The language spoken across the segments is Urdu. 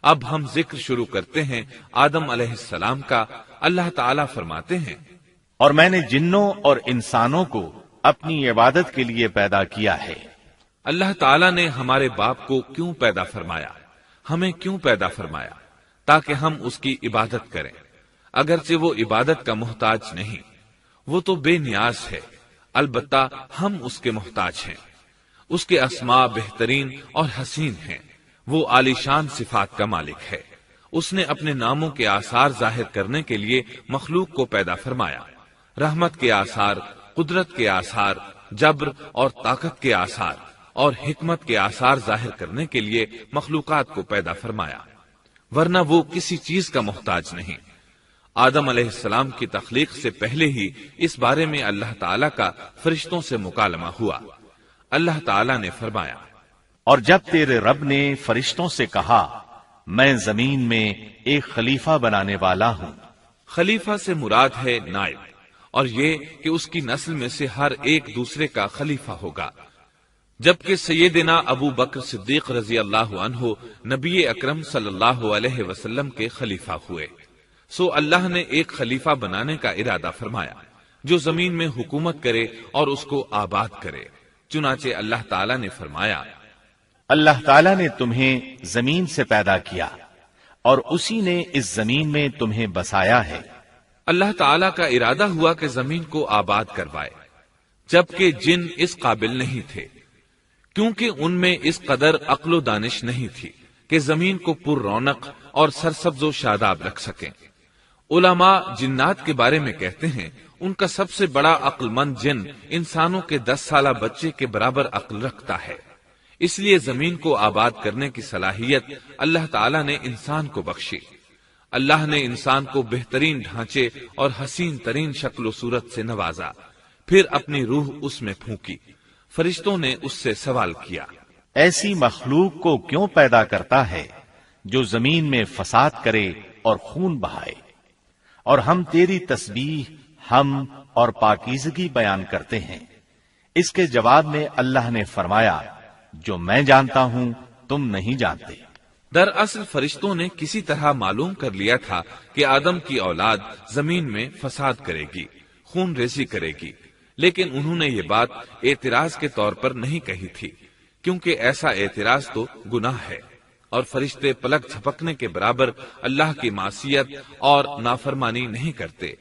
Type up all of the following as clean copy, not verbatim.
اب ہم ذکر شروع کرتے ہیں آدم علیہ السلام کا۔ اللہ تعالیٰ فرماتے ہیں، اور میں نے جنوں اور انسانوں کو اپنی عبادت کے لیے پیدا کیا ہے۔ اللہ تعالیٰ نے ہمارے باپ کو کیوں پیدا فرمایا، ہمیں کیوں پیدا فرمایا؟ تاکہ ہم اس کی عبادت کریں، اگرچہ وہ عبادت کا محتاج نہیں، وہ تو بے نیاز ہے، البتہ ہم اس کے محتاج ہیں۔ اس کے اسماء بہترین اور حسین ہیں، وہ عالی شان صفات کا مالک ہے۔ اس نے اپنے ناموں کے آثار ظاہر کرنے کے لیے مخلوق کو پیدا فرمایا، رحمت کے آثار، قدرت کے آثار، جبر اور طاقت کے آثار اور حکمت کے آثار ظاہر کرنے کے لیے مخلوقات کو پیدا فرمایا، ورنہ وہ کسی چیز کا محتاج نہیں۔ آدم علیہ السلام کی تخلیق سے پہلے ہی اس بارے میں اللہ تعالیٰ کا فرشتوں سے مکالمہ ہوا۔ اللہ تعالیٰ نے فرمایا، اور جب تیرے رب نے فرشتوں سے کہا میں زمین میں ایک خلیفہ بنانے والا ہوں۔ خلیفہ سے مراد ہے نائب، اور یہ کہ اس کی نسل میں سے ہر ایک دوسرے کا خلیفہ ہوگا۔ جبکہ سیدنا ابو بکر صدیق رضی اللہ عنہ نبی اکرم صلی اللہ علیہ وسلم کے خلیفہ ہوئے، سو اللہ نے ایک خلیفہ بنانے کا ارادہ فرمایا جو زمین میں حکومت کرے اور اس کو آباد کرے۔ چنانچہ اللہ تعالیٰ نے فرمایا، اللہ تعالیٰ نے تمہیں زمین سے پیدا کیا اور اسی نے اس زمین میں تمہیں بسایا ہے۔ اللہ تعالیٰ کا ارادہ ہوا کہ زمین کو آباد کروائے، جبکہ جن اس قابل نہیں تھے، کیونکہ ان میں اس قدر عقل و دانش نہیں تھی کہ زمین کو پر رونق اور سرسبز و شاداب رکھ سکیں۔ علماء جنات کے بارے میں کہتے ہیں ان کا سب سے بڑا عقل مند جن انسانوں کے 10 سالہ بچے کے برابر عقل رکھتا ہے، اس لیے زمین کو آباد کرنے کی صلاحیت اللہ تعالیٰ نے انسان کو بخشی۔ اللہ نے انسان کو بہترین ڈھانچے اور حسین ترین شکل و صورت سے نوازا، پھر اپنی روح اس میں پھونکی۔ فرشتوں نے اس سے سوال کیا، ایسی مخلوق کو کیوں پیدا کرتا ہے جو زمین میں فساد کرے اور خون بہائے؟ اور ہم تیری تسبیح، حمد اور پاکیزگی بیان کرتے ہیں۔ اس کے جواب میں اللہ نے فرمایا، جو میں جانتا ہوں تم نہیں جانتے۔ دراصل فرشتوں نے کسی طرح معلوم کر لیا تھا کہ آدم کی اولاد زمین میں فساد کرے گی، خون ریزی کرے گی، لیکن انہوں نے یہ بات اعتراض کے طور پر نہیں کہی تھی، کیونکہ ایسا اعتراض تو گناہ ہے، اور فرشتے پلک جھپکنے کے برابر اللہ کی معصیت اور نافرمانی نہیں کرتے،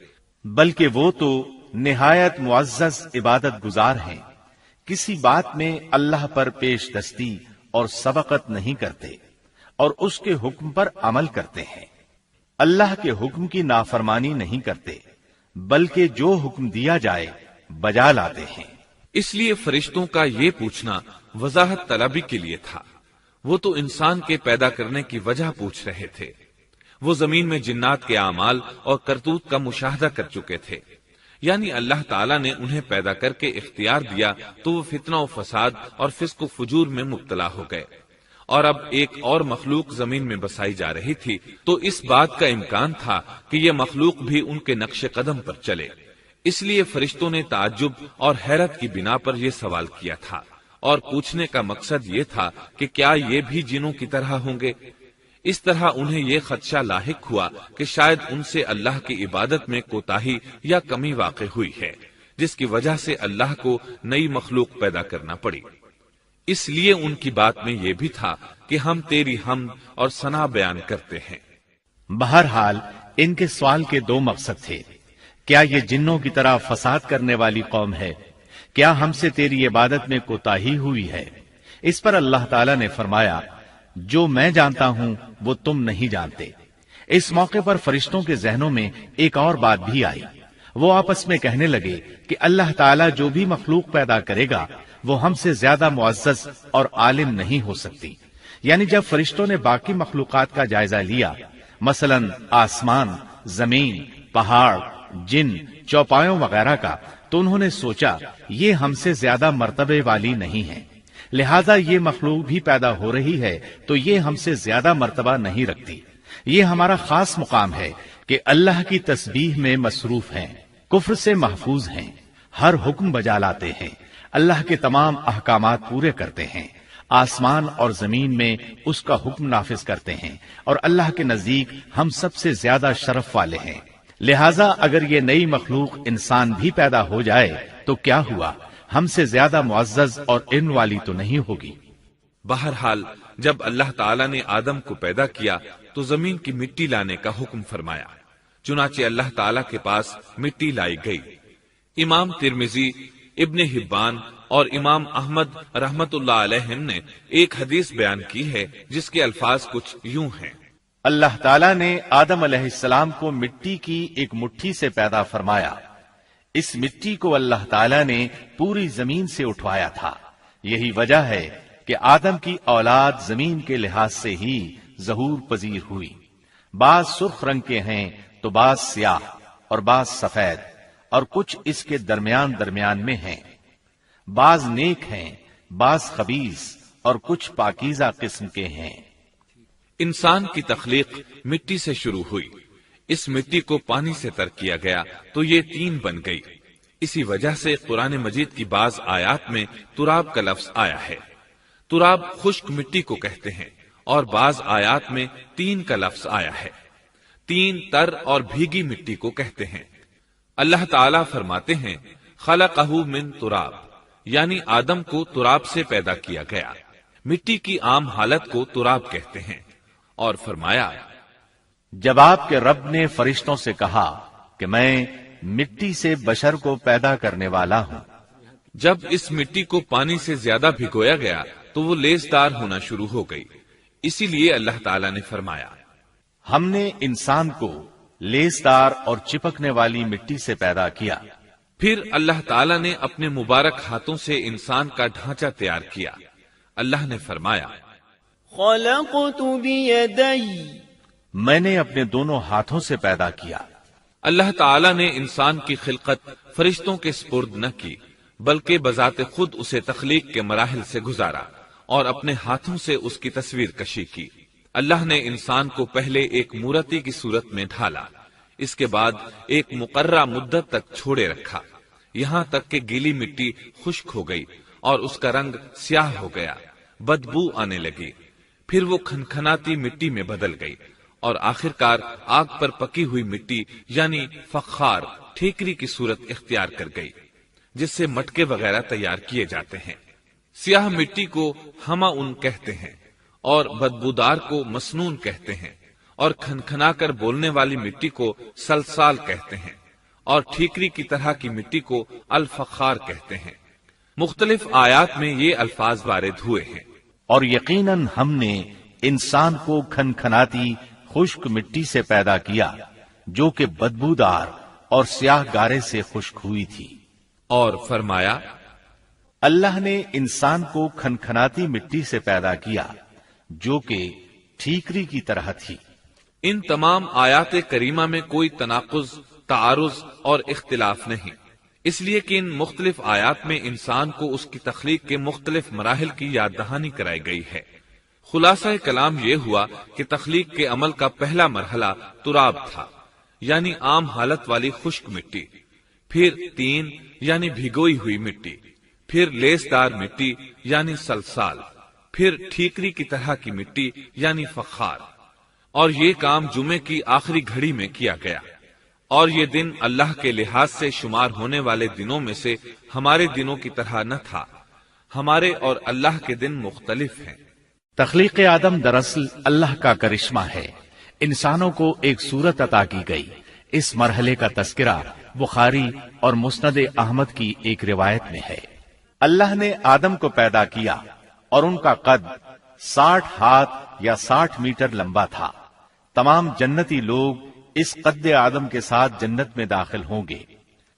بلکہ وہ تو نہایت معزز عبادت گزار ہیں، کسی بات میں اللہ پر پیش دستی اور سبقت نہیں کرتے، اور اس کے حکم پر عمل کرتے ہیں۔ اللہ کے حکم کی نافرمانی نہیں کرتے، بلکہ جو حکم دیا جائے بجا لاتے ہیں۔ اس لیے فرشتوں کا یہ پوچھنا وضاحت طلبی کے لیے تھا، وہ تو انسان کے پیدا کرنے کی وجہ پوچھ رہے تھے۔ وہ زمین میں جنات کے اعمال اور کرتوت کا مشاہدہ کر چکے تھے، یعنی اللہ تعالیٰ نے انہیں پیدا کر کے اختیار دیا تو وہ فتنہ و فساد اور فسق و فجور میں مبتلا ہو گئے، اور اب ایک اور مخلوق زمین میں بسائی جا رہی تھی، تو اس بات کا امکان تھا کہ یہ مخلوق بھی ان کے نقش قدم پر چلے۔ اس لیے فرشتوں نے تعجب اور حیرت کی بنا پر یہ سوال کیا تھا، اور پوچھنے کا مقصد یہ تھا کہ کیا یہ بھی جنوں کی طرح ہوں گے؟ اس طرح انہیں یہ خدشہ لاحق ہوا کہ شاید ان سے اللہ کی عبادت میں کوتاہی یا کمی واقع ہوئی ہے، جس کی وجہ سے اللہ کو نئی مخلوق پیدا کرنا پڑی۔ اس لیے ان کی بات میں یہ بھی تھا کہ ہم تیری حمد اور ثنا بیان کرتے ہیں۔ بہرحال ان کے سوال کے 2 مقصد تھے۔ کیا یہ جنوں کی طرح فساد کرنے والی قوم ہے؟ کیا ہم سے تیری عبادت میں کوتاہی ہوئی ہے؟ اس پر اللہ تعالیٰ نے فرمایا، جو میں جانتا ہوں وہ تم نہیں جانتے۔ اس موقع پر فرشتوں کے ذہنوں میں ایک اور بات بھی آئی۔ وہ آپس میں کہنے لگے کہ اللہ تعالیٰ جو بھی مخلوق پیدا کرے گا وہ ہم سے زیادہ معزز اور عالم نہیں ہو سکتی۔ یعنی جب فرشتوں نے باقی مخلوقات کا جائزہ لیا، مثلا آسمان، زمین، پہاڑ، جن، چوپایوں وغیرہ کا، تو انہوں نے سوچا یہ ہم سے زیادہ مرتبے والی نہیں ہے، لہذا یہ مخلوق بھی پیدا ہو رہی ہے تو یہ ہم سے زیادہ مرتبہ نہیں رکھتی۔ یہ ہمارا خاص مقام ہے کہ اللہ کی تسبیح میں مصروف ہیں، کفر سے محفوظ ہیں، ہر حکم بجا لاتے ہیں، اللہ کے تمام احکامات پورے کرتے ہیں، آسمان اور زمین میں اس کا حکم نافذ کرتے ہیں، اور اللہ کے نزدیک ہم سب سے زیادہ شرف والے ہیں۔ لہذا اگر یہ نئی مخلوق انسان بھی پیدا ہو جائے تو کیا ہوا، ہم سے زیادہ معزز اور علم والی تو نہیں ہوگی۔ بہرحال جب اللہ تعالیٰ نے آدم کو پیدا کیا تو زمین کی مٹی لانے کا حکم فرمایا، چنانچہ اللہ تعالیٰ کے پاس مٹی لائی گئی۔ امام ترمذی، ابن حبان اور امام احمد رحمت اللہ علیہم نے ایک حدیث بیان کی ہے جس کے الفاظ کچھ یوں ہیں: اللہ تعالیٰ نے آدم علیہ السلام کو مٹی کی ایک مٹھی سے پیدا فرمایا، اس مٹی کو اللہ تعالیٰ نے پوری زمین سے اٹھوایا تھا۔ یہی وجہ ہے کہ آدم کی اولاد زمین کے لحاظ سے ہی ظہور پذیر ہوئی۔ بعض سرخ رنگ کے ہیں تو بعض سیاہ اور بعض سفید، اور کچھ اس کے درمیان میں ہیں۔ بعض نیک ہیں، بعض خبیث، اور کچھ پاکیزہ قسم کے ہیں۔ انسان کی تخلیق مٹی سے شروع ہوئی، اس مٹی کو پانی سے تر کیا گیا تو یہ طین بن گئی۔ اسی وجہ سے قرآن مجید کی بعض آیات میں تراب کا لفظ آیا ہے۔ تراب خشک مٹی کو کہتے ہیں، اور بعض آیات میں طین کا لفظ آیا ہے۔ طین تر اور بھیگی مٹی کو کہتے ہیں۔ اللہ تعالیٰ فرماتے ہیں خلقہ من تراب، یعنی آدم کو تراب سے پیدا کیا گیا۔ مٹی کی عام حالت کو تراب کہتے ہیں، اور فرمایا جب آپ کے رب نے فرشتوں سے کہا کہ میں مٹی سے بشر کو پیدا کرنے والا ہوں، جب اس مٹی کو پانی سے زیادہ بھگویا گیا تو وہ لیسدار ہونا شروع ہو گئی۔ اسی لیے اللہ تعالیٰ نے فرمایا ہم نے انسان کو لیسدار اور چپکنے والی مٹی سے پیدا کیا۔ پھر اللہ تعالیٰ نے اپنے مبارک ہاتھوں سے انسان کا ڈھانچہ تیار کیا۔ اللہ نے فرمایا خلقت بیدی، میں نے اپنے دونوں ہاتھوں سے پیدا کیا۔ اللہ تعالیٰ نے انسان کی خلقت فرشتوں کے سپرد نہ کی، بلکہ بذات خود اسے تخلیق کے مراحل سے گزارا اور اپنے ہاتھوں سے اس کی تصویر کشی کی۔ اللہ نے انسان کو پہلے ایک مورتی کی صورت میں ڈھالا، اس کے بعد ایک مقررہ مدت تک چھوڑے رکھا، یہاں تک کہ گیلی مٹی خشک ہو گئی اور اس کا رنگ سیاہ ہو گیا، بدبو آنے لگی۔ پھر وہ کھنکھناتی مٹی میں بدل گئی اور آخرکار آگ پر پکی ہوئی مٹی یعنی فخار ٹھیکری کی صورت اختیار کر گئی، جس سے مٹکے وغیرہ تیار کیے جاتے ہیں۔ سیاہ مٹی کو ہما ان کہتے ہیں اور بدبودار کو مسنون کہتے ہیں، اور کھنکھنا کر بولنے والی مٹی کو سلسال کہتے ہیں، اور ٹھیکری کی طرح کی مٹی کو الفخار کہتے ہیں۔ مختلف آیات میں یہ الفاظ وارد ہوئے ہیں۔ اور یقیناً ہم نے انسان کو کھنکھناتی خشک مٹی سے پیدا کیا جو کہ بدبودار اور سیاہ گارے سے خشک ہوئی تھی۔ اور فرمایا اللہ نے انسان کو کھنکھناتی مٹی سے پیدا کیا جو کہ ٹھیکری کی طرح تھی۔ ان تمام آیات کریمہ میں کوئی تناقض، تعارض اور اختلاف نہیں، اس لیے کہ ان مختلف آیات میں انسان کو اس کی تخلیق کے مختلف مراحل کی یاد دہانی کرائی گئی ہے۔ خلاصہ کلام یہ ہوا کہ تخلیق کے عمل کا پہلا مرحلہ تراب تھا، یعنی عام حالت والی خشک مٹی، پھر طین یعنی بھگوئی ہوئی مٹی، پھر لیسدار مٹی یعنی سلسال، پھر ٹھیکری کی طرح کی مٹی یعنی فخار، اور یہ کام جمعے کی آخری گھڑی میں کیا گیا۔ اور یہ دن اللہ کے لحاظ سے شمار ہونے والے دنوں میں سے ہمارے دنوں کی طرح نہ تھا، ہمارے اور اللہ کے دن مختلف ہیں۔ تخلیق آدم دراصل اللہ کا کرشمہ ہے، انسانوں کو ایک صورت عطا کی گئی۔ اس مرحلے کا تذکرہ بخاری اور مسند احمد کی ایک روایت میں ہے۔ اللہ نے آدم کو پیدا کیا اور ان کا قد 60 ہاتھ یا 60 میٹر لمبا تھا۔ تمام جنتی لوگ اس قد آدم کے ساتھ جنت میں داخل ہوں گے،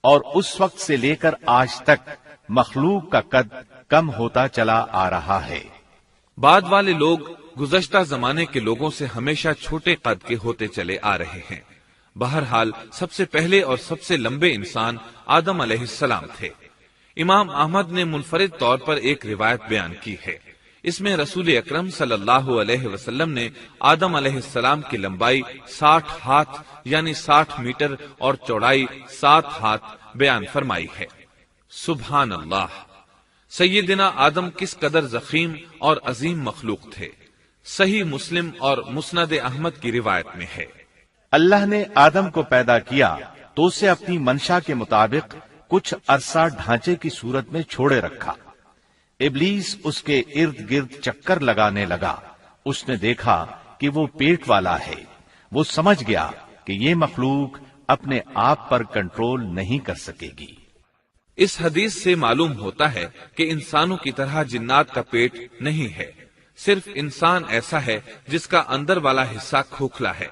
اور اس وقت سے لے کر آج تک مخلوق کا قد کم ہوتا چلا آ رہا ہے۔ بعد والے لوگ گزشتہ زمانے کے لوگوں سے ہمیشہ چھوٹے قد کے ہوتے چلے آ رہے ہیں۔ بہرحال سب سے پہلے اور سب سے لمبے انسان آدم علیہ السلام تھے۔ امام احمد نے منفرد طور پر ایک روایت بیان کی ہے، اس میں رسول اکرم صلی اللہ علیہ وسلم نے آدم علیہ السلام کی لمبائی 60 ہاتھ یعنی 60 میٹر اور چوڑائی 7 ہاتھ بیان فرمائی ہے۔ سبحان اللہ! سیدنا آدم کس قدر ضخیم اور عظیم مخلوق تھے، صحیح مسلم اور مسند احمد کی روایت میں ہے، اللہ نے آدم کو پیدا کیا تو اسے اپنی منشا کے مطابق کچھ عرصہ ڈھانچے کی صورت میں چھوڑے رکھا۔ ابلیس اس کے ارد گرد چکر لگانے لگا۔ اس نے دیکھا کہ وہ پیٹ والا ہے۔ وہ سمجھ گیا کہ یہ مخلوق اپنے آپ پر کنٹرول نہیں کر سکے گی۔ اس حدیث سے معلوم ہوتا ہے کہ انسانوں کی طرح جنات کا پیٹ نہیں ہے، صرف انسان ایسا ہے جس کا اندر والا حصہ کھوکھلا ہے۔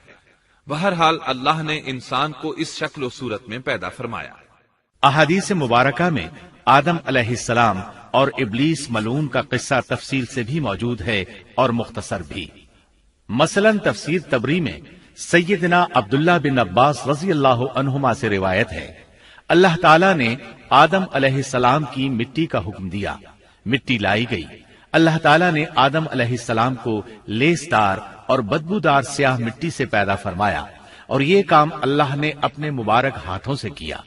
بہرحال اللہ نے انسان کو اس شکل و صورت میں پیدا فرمایا۔ احادیث مبارکہ میں آدم علیہ السلام اور ابلیس ملعون کا قصہ تفصیل سے بھی موجود ہے اور مختصر بھی۔ مثلا تفسیر تبری میں سیدنا عبداللہ بن عباس رضی اللہ عنہما سے روایت ہے، اللہ تعالیٰ نے آدم علیہ السلام کی مٹی کا حکم دیا، مٹی لائی گئی۔ اللہ تعالیٰ نے آدم علیہ السلام کو لیسدار اور بدبودار سیاہ مٹی سے پیدا فرمایا، اور یہ کام اللہ نے اپنے مبارک ہاتھوں سے کیا۔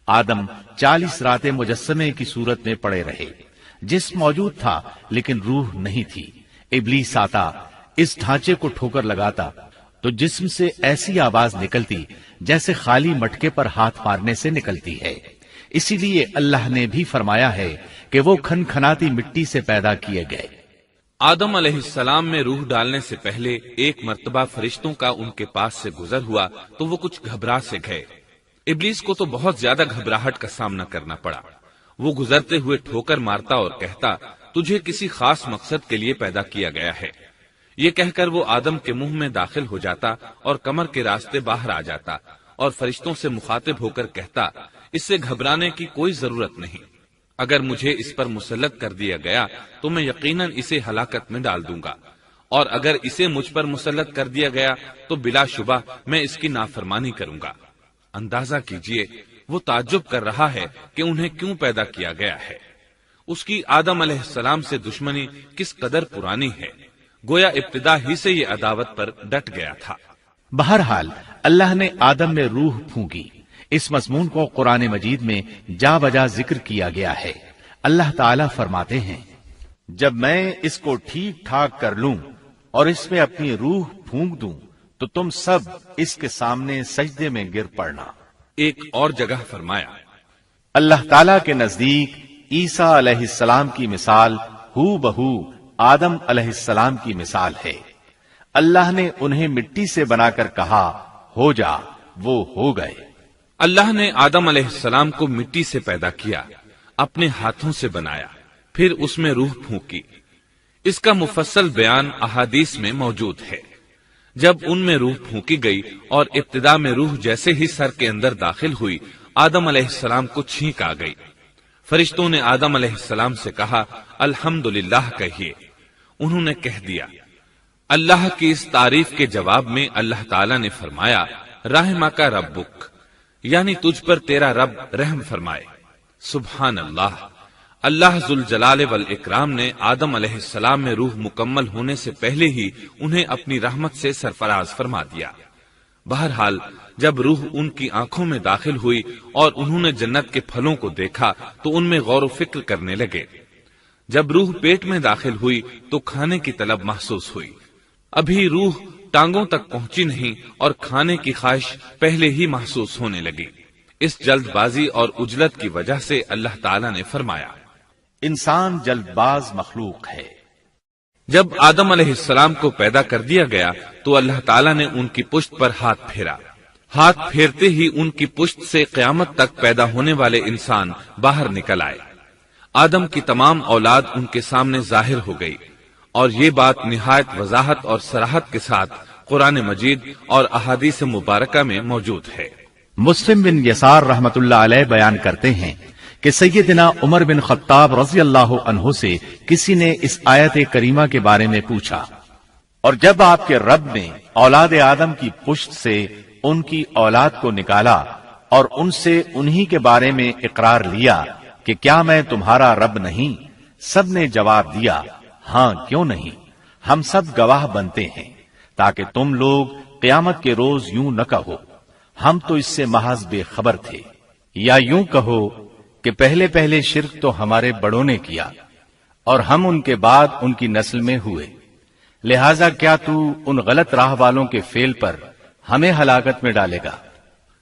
آدم 40 راتیں مجسمے کی صورت میں پڑے رہے، جسم موجود تھا لیکن روح نہیں تھی۔ ابلیس آتا، اس ڈھانچے کو ٹھوکر لگاتا تو جسم سے ایسی آواز نکلتی جیسے خالی مٹکے پر ہاتھ مارنے سے نکلتی ہے۔ اسی لیے اللہ نے بھی فرمایا ہے کہ وہ کھنکھناتی مٹی سے پیدا کیے گئے۔ آدم علیہ السلام میں روح ڈالنے سے پہلے ایک مرتبہ فرشتوں کا ان کے پاس سے گزر ہوا تو وہ کچھ گھبرا سے گئے۔ ابلیس کو تو بہت زیادہ گھبراہٹ کا سامنا کرنا پڑا۔ وہ گزرتے ہوئے ٹھوکر مارتا اور کہتا، تجھے کسی خاص مقصد کے لیے پیدا کیا گیا ہے۔ یہ کہہ کر وہ آدم کے منہ میں داخل ہو جاتا اور کمر کے راستے باہر آ جاتا اور فرشتوں سے مخاطب ہو کر کہتا، اس سے گھبرانے کی کوئی ضرورت نہیں۔ اگر مجھے اس پر مسلط کر دیا گیا تو میں یقیناً اسے ہلاکت میں ڈال دوں گا، اور اگر اسے مجھ پر مسلط کر دیا گیا تو بلا شبہ میں اس کی نافرمانی کروں گا۔ اندازہ کیجئے وہ تعجب کر رہا ہے کہ انہیں کیوں پیدا کیا گیا ہے۔ اس کی آدم علیہ السلام سے دشمنی کس قدر پرانی ہے، گویا ابتدا ہی سے یہ عداوت پر ڈٹ گیا تھا۔ بہرحال اللہ نے آدم میں روح پھونکی۔ اس مضمون کو قرآن مجید میں جا بجا ذکر کیا گیا ہے۔ اللہ تعالیٰ فرماتے ہیں، جب میں اس کو ٹھیک ٹھاک کر لوں اور اس میں اپنی روح پھونک دوں تو تم سب اس کے سامنے سجدے میں گر پڑنا۔ ایک اور جگہ فرمایا، اللہ تعالیٰ کے نزدیک عیسیٰ علیہ السلام کی مثال ہو بہو آدم علیہ السلام کی مثال ہے۔ اللہ نے انہیں مٹی سے بنا کر کہا، ہو جا، وہ ہو گئے۔ اللہ نے آدم علیہ السلام کو مٹی سے پیدا کیا، اپنے ہاتھوں سے بنایا، پھر اس میں روح پھونکی۔ اس کا مفصل بیان احادیث میں موجود ہے۔ جب ان میں روح پھونکی گئی اور ابتدا میں روح جیسے ہی سر کے اندر داخل ہوئی، آدم علیہ السلام کو چھینک آ گئی۔ فرشتوں نے آدم علیہ السلام سے کہا، الحمدللہ کہیے۔ انہوں نے کہہ دیا۔ اللہ کی اس تعریف کے جواب میں اللہ تعالیٰ نے فرمایا، رحمک ربک، یعنی تجھ پر تیرا رب رحم فرمائے۔ سبحان اللہ، اللہ ذوالجلال والاکرام نے آدم علیہ السلام میں روح مکمل ہونے سے پہلے ہی انہیں اپنی رحمت سے سرفراز فرما دیا۔ بہرحال جب روح ان کی آنکھوں میں داخل ہوئی اور انہوں نے جنت کے پھلوں کو دیکھا تو ان میں غور و فکر کرنے لگے۔ جب روح پیٹ میں داخل ہوئی تو کھانے کی طلب محسوس ہوئی۔ ابھی روح ٹانگوں تک پہنچی نہیں اور کھانے کی خواہش پہلے ہی محسوس ہونے لگی۔ اس جلد بازی اور عجلت کی وجہ سے اللہ تعالیٰ نے فرمایا، انسان جلد باز مخلوق ہے۔ جب آدم علیہ السلام کو پیدا کر دیا گیا تو اللہ تعالیٰ نے ان کی پشت پر ہاتھ پھیرا۔ ہاتھ پھیرتے ہی ان کی پشت سے قیامت تک پیدا ہونے والے انسان باہر نکل آئے۔ آدم کی تمام اولاد ان کے سامنے ظاہر ہو گئی، اور یہ بات نہایت وضاحت اور صراحت کے ساتھ قرآن مجید اور احادیث مبارکہ میں موجود ہے۔ مسلم بن یسار رحمت اللہ علیہ بیان کرتے ہیں کہ سیدنا عمر بن خطاب رضی اللہ عنہ سے کسی نے اس آیت کریمہ کے بارے میں پوچھا، اور جب آپ کے رب نے اولاد آدم کی پشت سے ان کی اولاد کو نکالا اور ان سے انہی کے بارے میں اقرار لیا کہ کیا میں تمہارا رب نہیں، سب نے جواب دیا، ہاں کیوں نہیں، ہم سب گواہ بنتے ہیں، تاکہ تم لوگ قیامت کے روز یوں نہ کہو ہم تو اس سے محض بے خبر تھے، یا یوں کہو کہ پہلے پہلے شرک تو ہمارے بڑوں نے کیا اور ہم ان کے بعد ان کی نسل میں ہوئے، لہذا کیا تو ان غلط راہ والوں کے فعل پر ہمیں ہلاکت میں ڈالے گا؟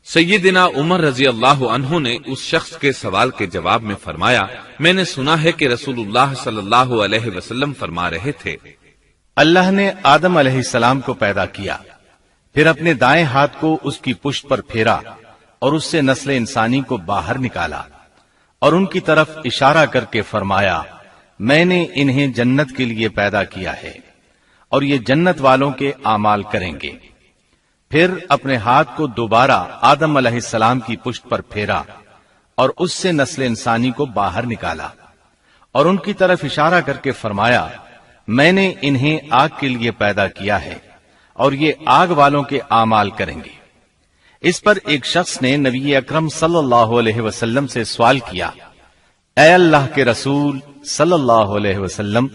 سیدنا عمر رضی اللہ عنہ نے اس شخص کے سوال کے جواب میں فرمایا، میں نے سنا ہے کہ رسول اللہ صلی اللہ علیہ وسلم فرما رہے تھے، اللہ نے آدم علیہ السلام کو پیدا کیا، پھر اپنے دائیں ہاتھ کو اس کی پشت پر پھیرا اور اس سے نسل انسانی کو باہر نکالا اور ان کی طرف اشارہ کر کے فرمایا، میں نے انہیں جنت کے لیے پیدا کیا ہے اور یہ جنت والوں کے اعمال کریں گے۔ پھر اپنے ہاتھ کو دوبارہ آدم علیہ السلام کی پشت پر پھیرا اور اس سے نسل انسانی کو باہر نکالا اور ان کی طرف اشارہ کر کے فرمایا، میں نے انہیں آگ کے لیے پیدا کیا ہے اور یہ آگ والوں کے اعمال کریں گے۔ اس پر ایک شخص نے نبی اکرم صلی اللہ علیہ وسلم سے سوال کیا، اے اللہ کے رسول صلی اللہ علیہ وسلم،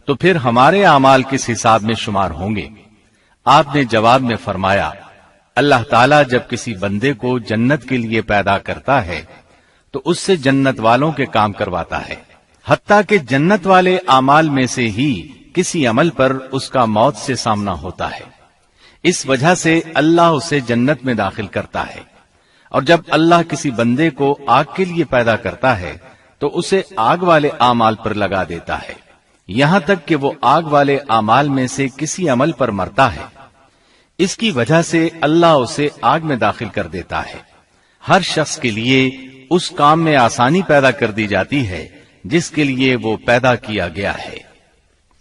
تو پھر ہمارے اعمال کس حساب میں شمار ہوں گے؟ آپ نے جواب میں فرمایا، اللہ تعالیٰ جب کسی بندے کو جنت کے لیے پیدا کرتا ہے تو اس سے جنت والوں کے کام کرواتا ہے، حتیٰ کہ جنت والے اعمال میں سے ہی کسی عمل پر اس کا موت سے سامنا ہوتا ہے، اس وجہ سے اللہ اسے جنت میں داخل کرتا ہے، اور جب اللہ کسی بندے کو آگ کے لیے پیدا کرتا ہے تو اسے آگ والے اعمال پر لگا دیتا ہے، یہاں تک کہ وہ آگ والے اعمال میں سے کسی عمل پر مرتا ہے، اس کی وجہ سے اللہ اسے آگ میں داخل کر دیتا ہے۔ ہر شخص کے لیے اس کام میں آسانی پیدا کر دی جاتی ہے جس کے لیے وہ پیدا کیا گیا ہے۔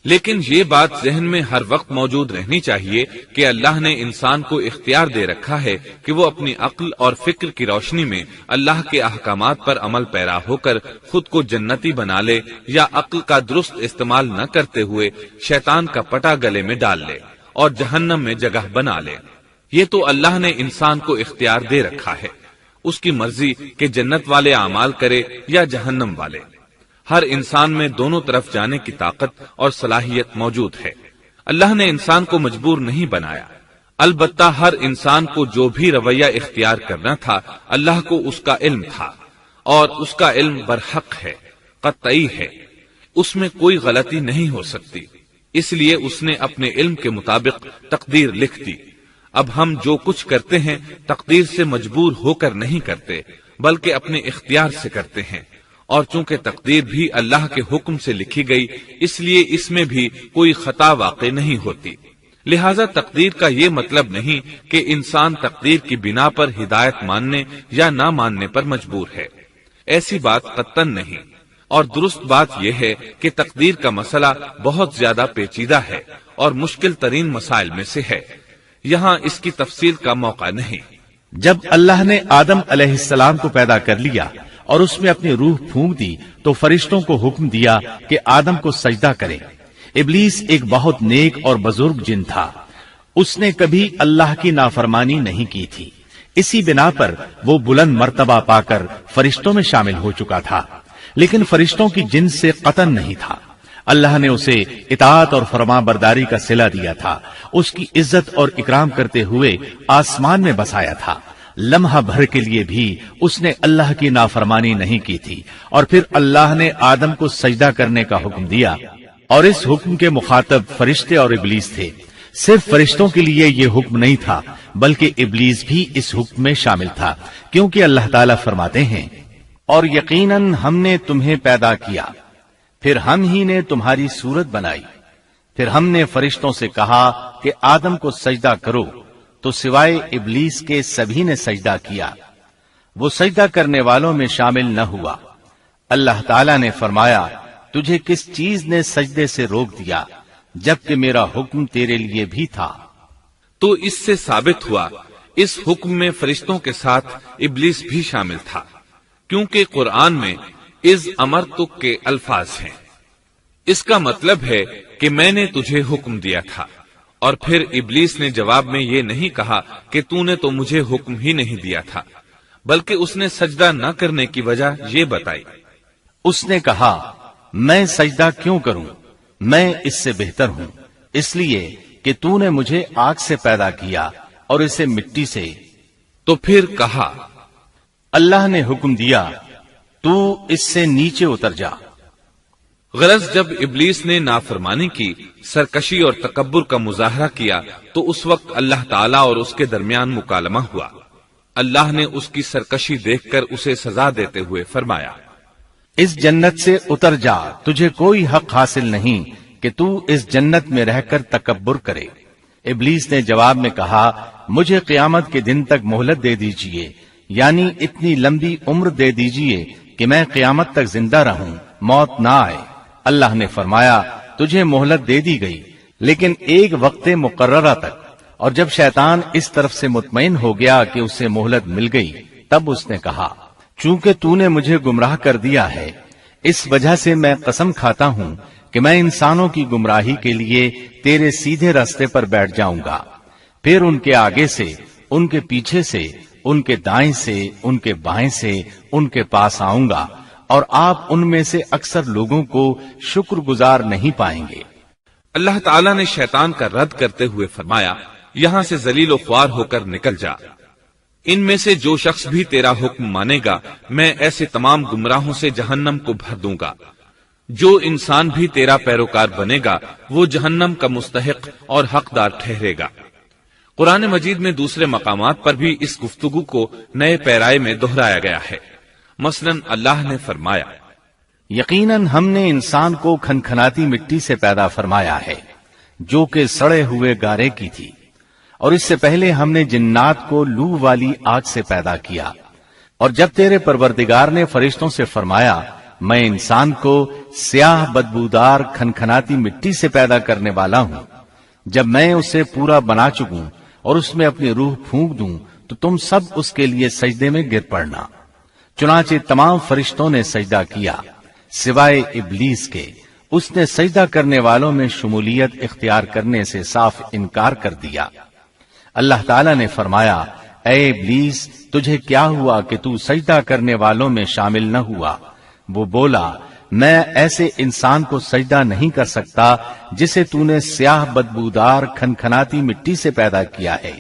لیکن یہ بات ذہن میں ہر وقت موجود رہنی چاہیے کہ اللہ نے انسان کو اختیار دے رکھا ہے کہ وہ اپنی عقل اور فکر کی روشنی میں اللہ کے احکامات پر عمل پیرا ہو کر خود کو جنتی بنا لے یا عقل کا درست استعمال نہ کرتے ہوئے شیطان کا پٹا گلے میں ڈال لے اور جہنم میں جگہ بنا لے۔ یہ تو اللہ نے انسان کو اختیار دے رکھا ہے، اس کی مرضی کہ جنت والے اعمال کرے یا جہنم والے۔ ہر انسان میں دونوں طرف جانے کی طاقت اور صلاحیت موجود ہے۔ اللہ نے انسان کو مجبور نہیں بنایا، البتہ ہر انسان کو جو بھی رویہ اختیار کرنا تھا اللہ کو اس کا علم تھا، اور اس کا علم برحق ہے، قطعی ہے، اس میں کوئی غلطی نہیں ہو سکتی، اس لیے اس نے اپنے علم کے مطابق تقدیر لکھ دی۔ اب ہم جو کچھ کرتے ہیں تقدیر سے مجبور ہو کر نہیں کرتے بلکہ اپنے اختیار سے کرتے ہیں، اور چونکہ تقدیر بھی اللہ کے حکم سے لکھی گئی اس لیے اس میں بھی کوئی خطا واقع نہیں ہوتی۔ لہذا تقدیر کا یہ مطلب نہیں کہ انسان تقدیر کی بنا پر ہدایت ماننے یا نہ ماننے پر مجبور ہے، ایسی بات قطعاً نہیں۔ اور درست بات یہ ہے کہ تقدیر کا مسئلہ بہت زیادہ پیچیدہ ہے اور مشکل ترین مسائل میں سے ہے، یہاں اس کی تفصیل کا موقع نہیں۔ جب اللہ نے آدم علیہ السلام کو پیدا کر لیا اور اس میں اپنی روح پھونک دی تو فرشتوں کو حکم دیا کہ آدم کو سجدہ کرے۔ ابلیس ایک بہت نیک اور بزرگ جن تھا، اس نے کبھی اللہ کی نافرمانی نہیں کی تھی، اسی بنا پر وہ بلند مرتبہ پا کر فرشتوں میں شامل ہو چکا تھا، لیکن فرشتوں کی جنس سے قطعاً نہیں تھا۔ اللہ نے اسے اطاعت اور فرما برداری کا صلہ دیا تھا، اس کی عزت اور اکرام کرتے ہوئے آسمان میں بسایا تھا، لمحہ بھر کے لیے بھی اس نے اللہ کی نافرمانی نہیں کی تھی، اور پھر اللہ نے آدم کو سجدہ کرنے کا حکم دیا، اور اس حکم کے مخاطب فرشتے اور ابلیس تھے۔ صرف فرشتوں کے لیے یہ حکم نہیں تھا بلکہ ابلیس بھی اس حکم میں شامل تھا، کیونکہ اللہ تعالیٰ فرماتے ہیں، اور یقیناً ہم نے تمہیں پیدا کیا، پھر ہم ہی نے تمہاری صورت بنائی، پھر ہم نے فرشتوں سے کہا کہ آدم کو سجدہ کرو، تو سوائے ابلیس کے سبھی نے سجدہ کیا، وہ سجدہ کرنے والوں میں شامل نہ ہوا۔ اللہ تعالیٰ نے فرمایا، تجھے کس چیز نے سجدے سے روک دیا جبکہ میرا حکم تیرے لیے بھی تھا؟ تو اس سے ثابت ہوا اس حکم میں فرشتوں کے ساتھ ابلیس بھی شامل تھا، کیونکہ قرآن میں اذ امرتک کے الفاظ ہیں۔ اس کا مطلب ہے کہ میں نے تجھے حکم دیا تھا، اور پھر ابلیس نے جواب میں یہ نہیں کہا کہ تو نے تو مجھے حکم ہی نہیں دیا تھا، بلکہ اس نے سجدہ نہ کرنے کی وجہ یہ بتائی۔ اس نے کہا، میں سجدہ کیوں کروں، میں اس سے بہتر ہوں، اس لیے کہ تو نے مجھے آگ سے پیدا کیا اور اسے مٹی سے۔ تو پھر کہا، اللہ نے حکم دیا، تو اس سے نیچے اتر جا۔ غرض جب ابلیس نے نافرمانی کی، سرکشی اور تکبر کا مظاہرہ کیا تو اس وقت اللہ تعالیٰ اور اس کے درمیان مکالمہ ہوا۔ اللہ نے اس کی سرکشی دیکھ کر اسے سزا دیتے ہوئے فرمایا، اس جنت سے اتر جا، تجھے کوئی حق حاصل نہیں کہ تو اس جنت میں رہ کر تکبر کرے۔ ابلیس نے جواب میں کہا، مجھے قیامت کے دن تک مہلت دے دیجئے، یعنی اتنی لمبی عمر دے دیجئے کہ میں قیامت تک زندہ رہوں، موت نہ آئے۔ اللہ نے فرمایا، تجھے مہلت دے دی گئی، لیکن ایک وقت مقررہ تک۔ اور جب شیطان اس طرف سے مطمئن ہو گیا کہ اسے مہلت مل گئی، تب اس نے کہا، چونکہ تو نے مجھے گمراہ کر دیا ہے، اس وجہ سے میں قسم کھاتا ہوں کہ میں انسانوں کی گمراہی کے لیے تیرے سیدھے راستے پر بیٹھ جاؤں گا، پھر ان کے آگے سے، ان کے پیچھے سے، ان کے دائیں سے، ان کے بائیں سے، ان کے پاس آؤں گا، اور آپ ان میں سے اکثر لوگوں کو شکر گزار نہیں پائیں گے۔ اللہ تعالیٰ نے شیطان کا رد کرتے ہوئے فرمایا، یہاں سے ذلیل و خوار ہو کر نکل جا، ان میں سے جو شخص بھی تیرا حکم مانے گا میں ایسے تمام گمراہوں سے جہنم کو بھر دوں گا۔ جو انسان بھی تیرا پیروکار بنے گا وہ جہنم کا مستحق اور حقدار ٹھہرے گا۔ قرآن مجید میں دوسرے مقامات پر بھی اس گفتگو کو نئے پیرائے میں دہرایا گیا ہے۔ مثلاً اللہ نے فرمایا، یقیناً ہم نے انسان کو کھنکھناتی مٹی سے پیدا فرمایا ہے جو کہ سڑے ہوئے گارے کی تھی، اور اس سے پہلے ہم نے جنات کو لو والی آگ سے پیدا کیا۔ اور جب تیرے پروردگار نے فرشتوں سے فرمایا، میں انسان کو سیاہ بدبودار کھنکھناتی مٹی سے پیدا کرنے والا ہوں، جب میں اسے پورا بنا چکوں اور اس میں اپنی روح پھونک دوں تو تم سب اس کے لیے سجدے میں گر پڑنا۔ چنانچہ تمام فرشتوں نے سجدہ کیا سوائے ابلیس کے، اس نے سجدہ کرنے والوں میں شمولیت اختیار کرنے سے صاف انکار کر دیا۔ اللہ تعالیٰ نے فرمایا، اے ابلیس، تجھے کیا ہوا کہ تو سجدہ کرنے والوں میں شامل نہ ہوا؟ وہ بولا، میں ایسے انسان کو سجدہ نہیں کر سکتا جسے تو نے سیاہ بدبودار کھنکھناتی مٹی سے پیدا کیا ہے۔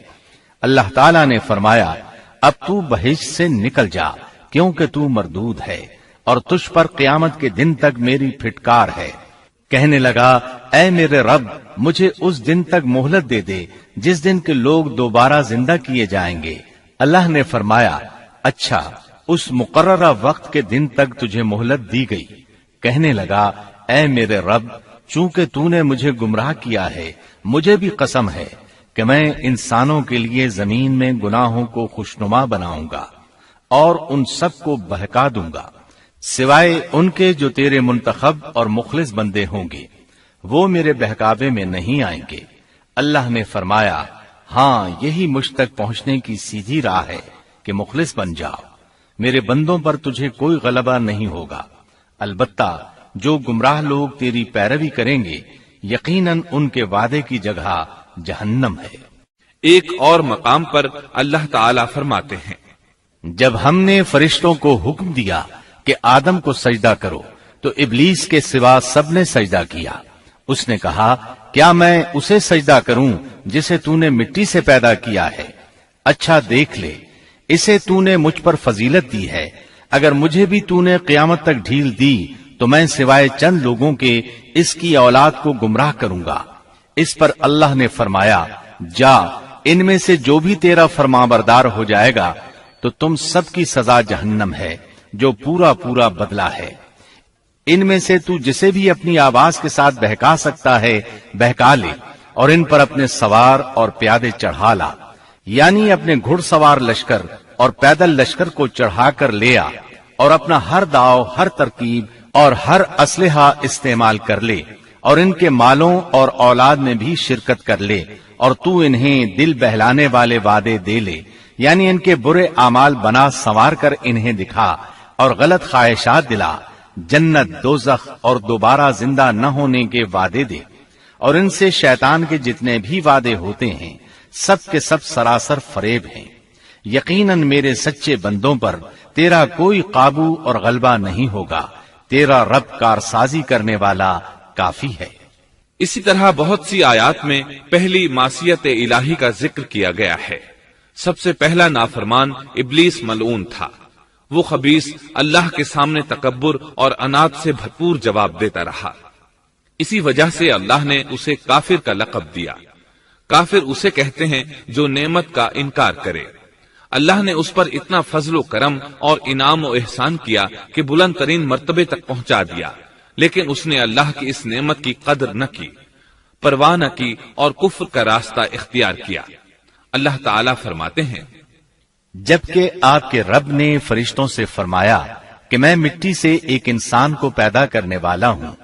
اللہ تعالیٰ نے فرمایا، اب تو بہشت سے نکل جا، کیونکہ تو مردود ہے اور تجھ پر قیامت کے دن تک میری پھٹکار ہے۔ کہنے لگا، اے میرے رب، مجھے اس دن تک مہلت دے دے جس دن کے لوگ دوبارہ زندہ کیے جائیں گے۔ اللہ نے فرمایا، اچھا، اس مقررہ وقت کے دن تک تجھے مہلت دی گئی۔ کہنے لگا، اے میرے رب، چونکہ تو نے مجھے گمراہ کیا ہے، مجھے بھی قسم ہے کہ میں انسانوں کے لیے زمین میں گناہوں کو خوشنما بناؤں گا اور ان سب کو بہکا دوں گا، سوائے ان کے جو تیرے منتخب اور مخلص بندے ہوں گے، وہ میرے بہکاوے میں نہیں آئیں گے۔ اللہ نے فرمایا، ہاں، یہی مجھ تک پہنچنے کی سیدھی راہ ہے کہ مخلص بن جاؤ، میرے بندوں پر تجھے کوئی غلبہ نہیں ہوگا۔ البتہ جو گمراہ لوگ تیری پیروی کریں گے، یقیناً ان کے وعدے کی جگہ جہنم ہے۔ ایک اور مقام پر اللہ تعالیٰ فرماتے ہیں، جب ہم نے فرشتوں کو حکم دیا کہ آدم کو سجدہ کرو تو ابلیس کے سوا سب نے سجدہ کیا۔ اس نے کہا، کیا میں اسے سجدہ کروں جسے تو نے مٹی سے پیدا کیا ہے؟ اچھا دیکھ لے، اسے تو نے مجھ پر فضیلت دی ہے، اگر مجھے بھی تو نے قیامت تک ڈھیل دی تو میں سوائے چند لوگوں کے اس کی اولاد کو گمراہ کروں گا۔ اس پر اللہ نے فرمایا، جا، ان میں سے جو بھی تیرا فرمانبردار ہو جائے گا تو تم سب کی سزا جہنم ہے جو پورا پورا بدلہ ہے۔ ان میں سے تو جسے بھی اپنی آواز کے ساتھ بہکا سکتا ہے بہکا لے، اور ان پر اپنے سوار اور پیادے چڑھا لا، یعنی اپنے گھڑ سوار لشکر اور پیدل لشکر کو چڑھا کر لے آ، اور اپنا ہر داؤ، ہر ترکیب اور ہر اسلحہ استعمال کر لے، اور ان کے مالوں اور اولاد میں بھی شرکت کر لے، اور تو انہیں دل بہلانے والے وعدے دے لے، یعنی ان کے برے اعمال بنا سنوار کر انہیں دکھا اور غلط خواہشات دلا، جنت، دوزخ اور دوبارہ زندہ نہ ہونے کے وعدے دے، اور ان سے شیطان کے جتنے بھی وعدے ہوتے ہیں سب کے سب سراسر فریب ہیں۔ یقیناً میرے سچے بندوں پر تیرا کوئی قابو اور غلبہ نہیں ہوگا، تیرا رب کارسازی کرنے والا کافی ہے۔ اسی طرح بہت سی آیات میں پہلی معصیت الہی کا ذکر کیا گیا ہے۔ سب سے پہلا نافرمان ابلیس ملعون تھا، وہ خبیث اللہ کے سامنے تکبر اور انات سے بھرپور جواب دیتا رہا۔ اسی وجہ سے اللہ نے اسے کافر کا لقب دیا۔ کافر اسے کہتے ہیں جو نعمت کا انکار کرے۔ اللہ نے اس پر اتنا فضل و کرم اور انعام و احسان کیا کہ بلند ترین مرتبے تک پہنچا دیا، لیکن اس نے اللہ کی اس نعمت کی قدر نہ کی، پرواہ نہ کی اور کفر کا راستہ اختیار کیا۔ اللہ تعالیٰ فرماتے ہیں، جبکہ آپ کے رب نے فرشتوں سے فرمایا کہ میں مٹی سے ایک انسان کو پیدا کرنے والا ہوں،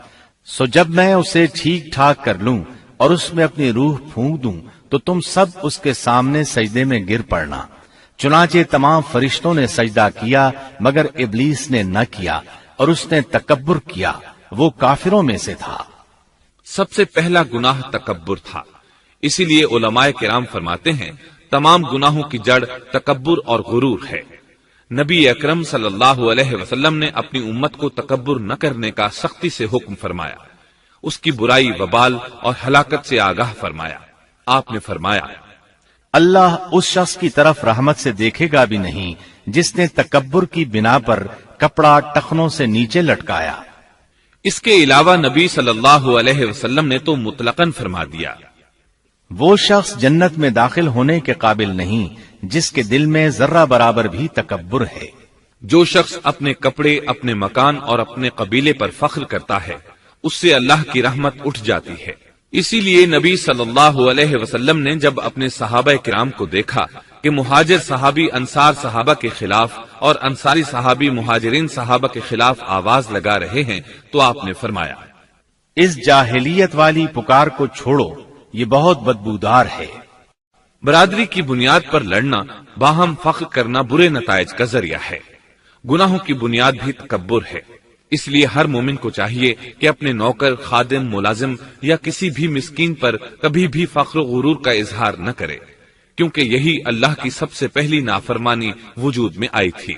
سو جب میں اسے ٹھیک ٹھاک کر لوں اور اس میں اپنی روح پھونک دوں تو تم سب اس کے سامنے سجدے میں گر پڑنا۔ چنانچہ تمام فرشتوں نے سجدہ کیا مگر ابلیس نے نہ کیا اور اس نے تکبر کیا، وہ کافروں میں سے تھا۔ سب سے پہلا گناہ تکبر تھا، اسی لیے علماء کرام فرماتے ہیں تمام گناہوں کی جڑ تکبر اور غرور ہے۔ نبی اکرم صلی اللہ علیہ وسلم نے اپنی امت کو تکبر نہ کرنے کا سختی سے حکم فرمایا، اس کی برائی، وبال اور ہلاکت سے آگاہ فرمایا۔ آپ نے فرمایا، اللہ اس شخص کی طرف رحمت سے دیکھے گا بھی نہیں جس نے تکبر کی بنا پر کپڑا ٹخنوں سے نیچے لٹکایا۔ اس کے علاوہ نبی صلی اللہ علیہ وسلم نے تو مطلقاً فرما دیا، وہ شخص جنت میں داخل ہونے کے قابل نہیں جس کے دل میں ذرہ برابر بھی تکبر ہے۔ جو شخص اپنے کپڑے، اپنے مکان اور اپنے قبیلے پر فخر کرتا ہے اس سے اللہ کی رحمت اٹھ جاتی ہے۔ اسی لیے نبی صلی اللہ علیہ وسلم نے جب اپنے صحابہ کرام کو دیکھا کہ مہاجر صحابی انصار صحابہ کے خلاف اور انصاری صحابی مہاجرین صحابہ کے خلاف آواز لگا رہے ہیں تو آپ نے فرمایا، اس جاہلیت والی پکار کو چھوڑو، یہ بہت بدبودار ہے۔ برادری کی بنیاد پر لڑنا، باہم فخر کرنا برے نتائج کا ذریعہ ہے۔ گناہوں کی بنیاد بھی تکبر ہے۔ اس لیے ہر مومن کو چاہیے کہ اپنے نوکر، خادم، ملازم یا کسی بھی مسکین پر کبھی بھی فخر و غرور کا اظہار نہ کرے، کیونکہ یہی اللہ کی سب سے پہلی نافرمانی وجود میں آئی تھی۔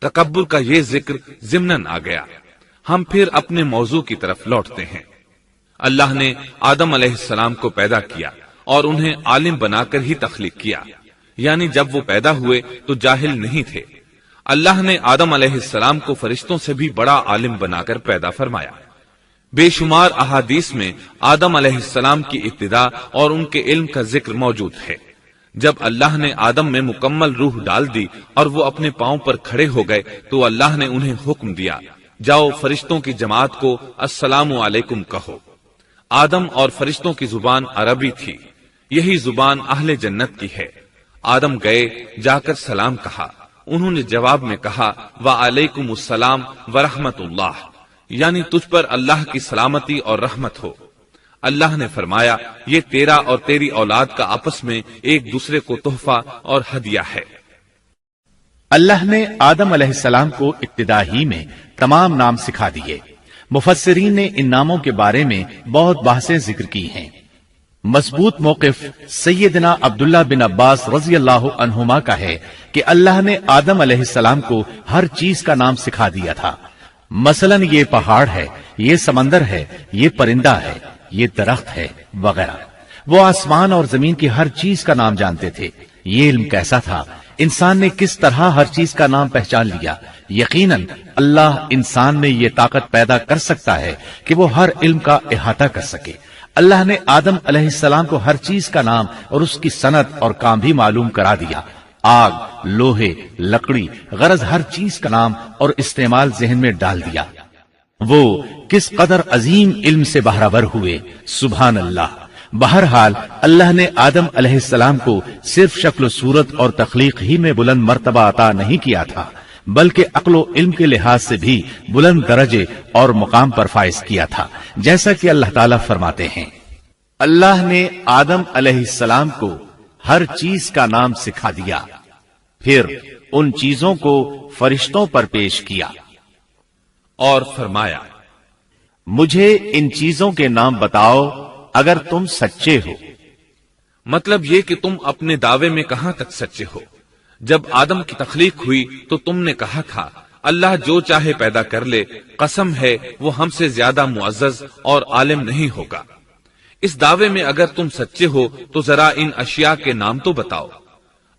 تکبر کا یہ ذکر ضمناً آ گیا۔ ہم پھر اپنے موضوع کی طرف لوٹتے ہیں۔ اللہ نے آدم علیہ السلام کو پیدا کیا اور انہیں عالم بنا کر ہی تخلیق کیا، یعنی جب وہ پیدا ہوئے تو جاہل نہیں تھے۔ اللہ نے آدم علیہ السلام کو فرشتوں سے بھی بڑا عالم بنا کر پیدا فرمایا۔ بے شمار احادیث میں آدم علیہ السلام کی ابتدا اور ان کے علم کا ذکر موجود ہے۔ جب اللہ نے آدم میں مکمل روح ڈال دی اور وہ اپنے پاؤں پر کھڑے ہو گئے تو اللہ نے انہیں حکم دیا، جاؤ فرشتوں کی جماعت کو السلام علیکم کہو۔ آدم اور فرشتوں کی زبان عربی تھی، یہی زبان اہل جنت کی ہے۔ آدم گئے، جا کر سلام کہا، انہوں نے جواب میں کہا وعلیکم السلام ورحمت اللہ، یعنی تجھ پر اللہ کی سلامتی اور رحمت ہو۔ اللہ نے فرمایا، یہ تیرا اور تیری اولاد کا آپس میں ایک دوسرے کو تحفہ اور ہدیہ ہے۔ اللہ نے آدم علیہ السلام کو ابتدا ہی میں تمام نام سکھا دیے۔ مفسرین نے ان ناموں کے بارے میں بہت بحثیں ذکر کی ہیں۔ مضبوط موقف سیدنا عبداللہ بن عباس رضی اللہ عنہما کا ہے کہ اللہ نے آدم علیہ السلام کو ہر چیز کا نام سکھا دیا تھا، مثلا یہ پہاڑ ہے، یہ سمندر ہے، یہ پرندہ ہے، یہ درخت ہے وغیرہ۔ وہ آسمان اور زمین کی ہر چیز کا نام جانتے تھے۔ یہ علم کیسا تھا، انسان نے کس طرح ہر چیز کا نام پہچان لیا۔ یقیناً اللہ انسان میں یہ طاقت پیدا کر سکتا ہے کہ وہ ہر علم کا احاطہ کر سکے۔ اللہ نے آدم علیہ السلام کو ہر چیز کا نام اور اس کی صنعت اور کام بھی معلوم کرا دیا۔ آگ، لوہے، لکڑی، غرض ہر چیز کا نام اور استعمال ذہن میں ڈال دیا۔ وہ کس قدر عظیم علم سے بہرور ہوئے، سبحان اللہ۔ بہرحال اللہ نے آدم علیہ السلام کو صرف شکل و صورت اور تخلیق ہی میں بلند مرتبہ عطا نہیں کیا تھا، بلکہ عقل و علم کے لحاظ سے بھی بلند درجے اور مقام پر فائز کیا تھا، جیسا کہ اللہ تعالیٰ فرماتے ہیں، اللہ نے آدم علیہ السلام کو ہر چیز کا نام سکھا دیا، پھر ان چیزوں کو فرشتوں پر پیش کیا اور فرمایا، مجھے ان چیزوں کے نام بتاؤ اگر تم سچے ہو۔ مطلب یہ کہ تم اپنے دعوے میں کہاں تک سچے ہو؟ جب آدم کی تخلیق ہوئی تو تم نے کہا تھا اللہ جو چاہے پیدا کر لے، قسم ہے وہ ہم سے زیادہ معزز اور عالم نہیں ہوگا۔ اس دعوے میں اگر تم سچے ہو تو ذرا ان اشیاء کے نام تو بتاؤ۔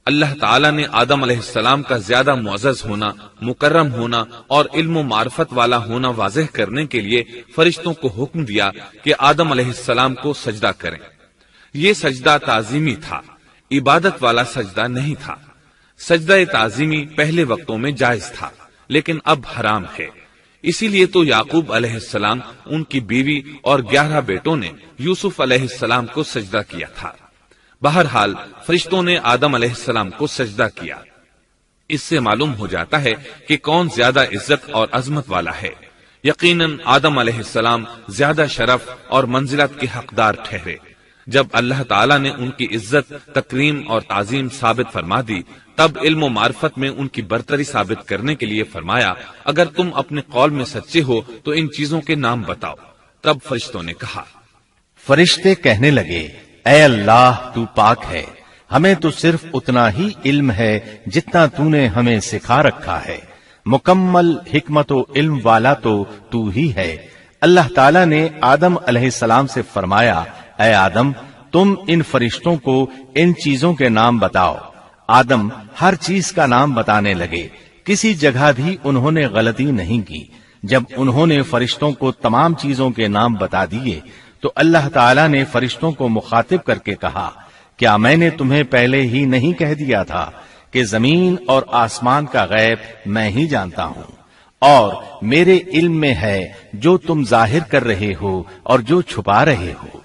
اللہ تعالیٰ نے آدم علیہ السلام کا زیادہ معزز ہونا، مکرم ہونا اور علم و معرفت والا ہونا واضح کرنے کے لیے فرشتوں کو حکم دیا کہ آدم علیہ السلام کو سجدہ کریں۔ یہ سجدہ تعظیمی تھا، عبادت والا سجدہ نہیں تھا۔ سجدہ تعظیمی پہلے وقتوں میں جائز تھا، لیکن اب حرام ہے۔ اسی لیے تو یعقوب علیہ السلام، ان کی بیوی اور 11 بیٹوں نے یوسف علیہ السلام کو سجدہ کیا تھا۔ بہرحال فرشتوں نے آدم علیہ السلام کو سجدہ کیا۔ اس سے معلوم ہو جاتا ہے کہ کون زیادہ عزت اور عظمت والا ہے۔ یقیناً آدم علیہ السلام زیادہ شرف اور منزلت کے حقدار ٹھہرے۔ جب اللہ تعالیٰ نے ان کی عزت، تکریم اور تعظیم ثابت فرما دی، تب علم و معرفت میں ان کی برتری ثابت کرنے کے لیے فرمایا، اگر تم اپنے قول میں سچے ہو تو ان چیزوں کے نام بتاؤ۔ تب فرشتوں نے کہا، فرشتے کہنے لگے، اے اللہ تو پاک ہے، ہمیں تو صرف اتنا ہی علم ہے جتنا تو نے ہمیں سکھا رکھا ہے، مکمل حکمت و علم والا تو ہی ہے۔ اللہ تعالیٰ نے آدم علیہ السلام سے فرمایا، اے آدم تم ان فرشتوں کو ان چیزوں کے نام بتاؤ۔ آدم ہر چیز کا نام بتانے لگے، کسی جگہ بھی انہوں نے غلطی نہیں کی۔ جب انہوں نے فرشتوں کو تمام چیزوں کے نام بتا دیے تو اللہ تعالیٰ نے فرشتوں کو مخاطب کر کے کہا، کیا میں نے تمہیں پہلے ہی نہیں کہہ دیا تھا کہ زمین اور آسمان کا غیب میں ہی جانتا ہوں، اور میرے علم میں ہے جو تم ظاہر کر رہے ہو اور جو چھپا رہے ہو۔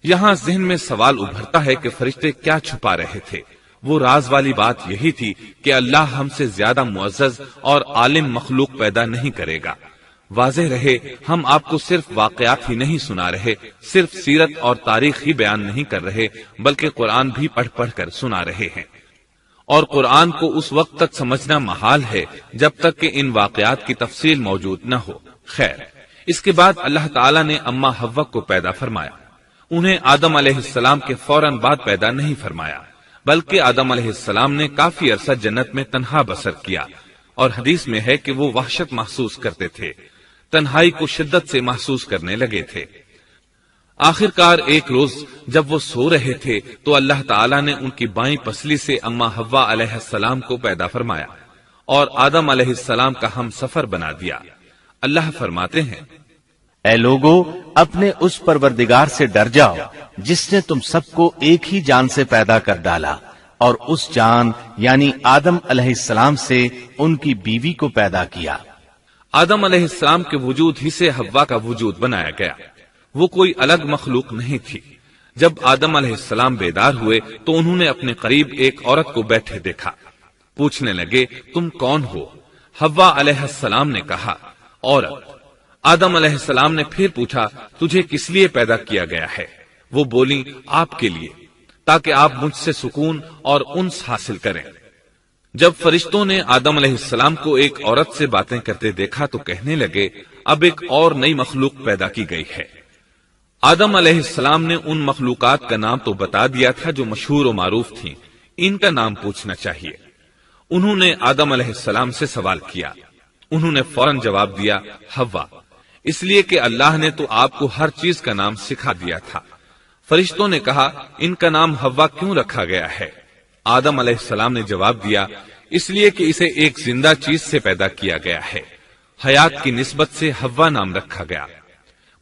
یہاں ذہن میں سوال ابھرتا ہے کہ فرشتے کیا چھپا رہے تھے؟ وہ راز والی بات یہی تھی کہ اللہ ہم سے زیادہ معزز اور عالم مخلوق پیدا نہیں کرے گا۔ واضح رہے، ہم آپ کو صرف واقعات ہی نہیں سنا رہے، صرف سیرت اور تاریخ ہی بیان نہیں کر رہے، بلکہ قرآن بھی پڑھ پڑھ کر سنا رہے ہیں۔ اور قرآن کو اس وقت تک سمجھنا محال ہے جب تک کہ ان واقعات کی تفصیل موجود نہ ہو۔ خیر، اس کے بعد اللہ تعالیٰ نے اما حوا کو پیدا فرمایا۔ انہیں آدم علیہ السلام کے فوراً بعد پیدا نہیں فرمایا، بلکہ آدم علیہ السلام نے کافی عرصہ جنت میں تنہا بسر کیا، اور حدیث میں ہے کہ وہ وحشت محسوس کرتے تھے، تنہائی کو شدت سے محسوس کرنے لگے تھے۔ آخر کار ایک روز جب وہ سو رہے تھے تو اللہ تعالیٰ نے ان کی بائیں پسلی سے اما حوا علیہ السلام کو پیدا فرمایا اور آدم علیہ السلام کا ہم سفر بنا دیا۔ اللہ فرماتے ہیں، اے لوگو اپنے اس پروردگار سے ڈر جاؤ جس نے تم سب کو ایک ہی جان سے پیدا کر ڈالا، اور اس جان یعنی آدم علیہ السلام سے ان کی بیوی کو پیدا کیا۔ آدم علیہ السلام کے وجود ہی سے حوا کا وجود بنایا گیا، وہ کوئی الگ مخلوق نہیں تھی۔ جب آدم علیہ السلام بیدار ہوئے تو انہوں نے اپنے قریب ایک عورت کو بیٹھے دیکھا۔ پوچھنے لگے، تم کون ہو؟ حوا علیہ السلام نے کہا، عورت۔ آدم علیہ السلام نے پھر پوچھا، تجھے کس لیے پیدا کیا گیا ہے؟ وہ بولی، آپ کے لیے، تاکہ آپ مجھ سے سکون اور انس حاصل کریں۔ جب فرشتوں نے آدم علیہ السلام کو ایک عورت سے باتیں کرتے دیکھا تو کہنے لگے، اب ایک اور نئی مخلوق پیدا کی گئی ہے۔ آدم علیہ السلام نے ان مخلوقات کا نام تو بتا دیا تھا جو مشہور و معروف تھیں، ان کا نام پوچھنا چاہیے۔ انہوں نے آدم علیہ السلام سے سوال کیا، انہوں نے فوراً جواب دیا، حوا، اس لیے کہ اللہ نے تو آپ کو ہر چیز کا نام سکھا دیا تھا۔ فرشتوں نے کہا، ان کا نام حوا کیوں رکھا گیا ہے؟ آدم علیہ السلام نے جواب دیا، اس لیے کہ اسے ایک زندہ چیز سے پیدا کیا گیا ہے، حیات کی نسبت سے حوا نام رکھا گیا۔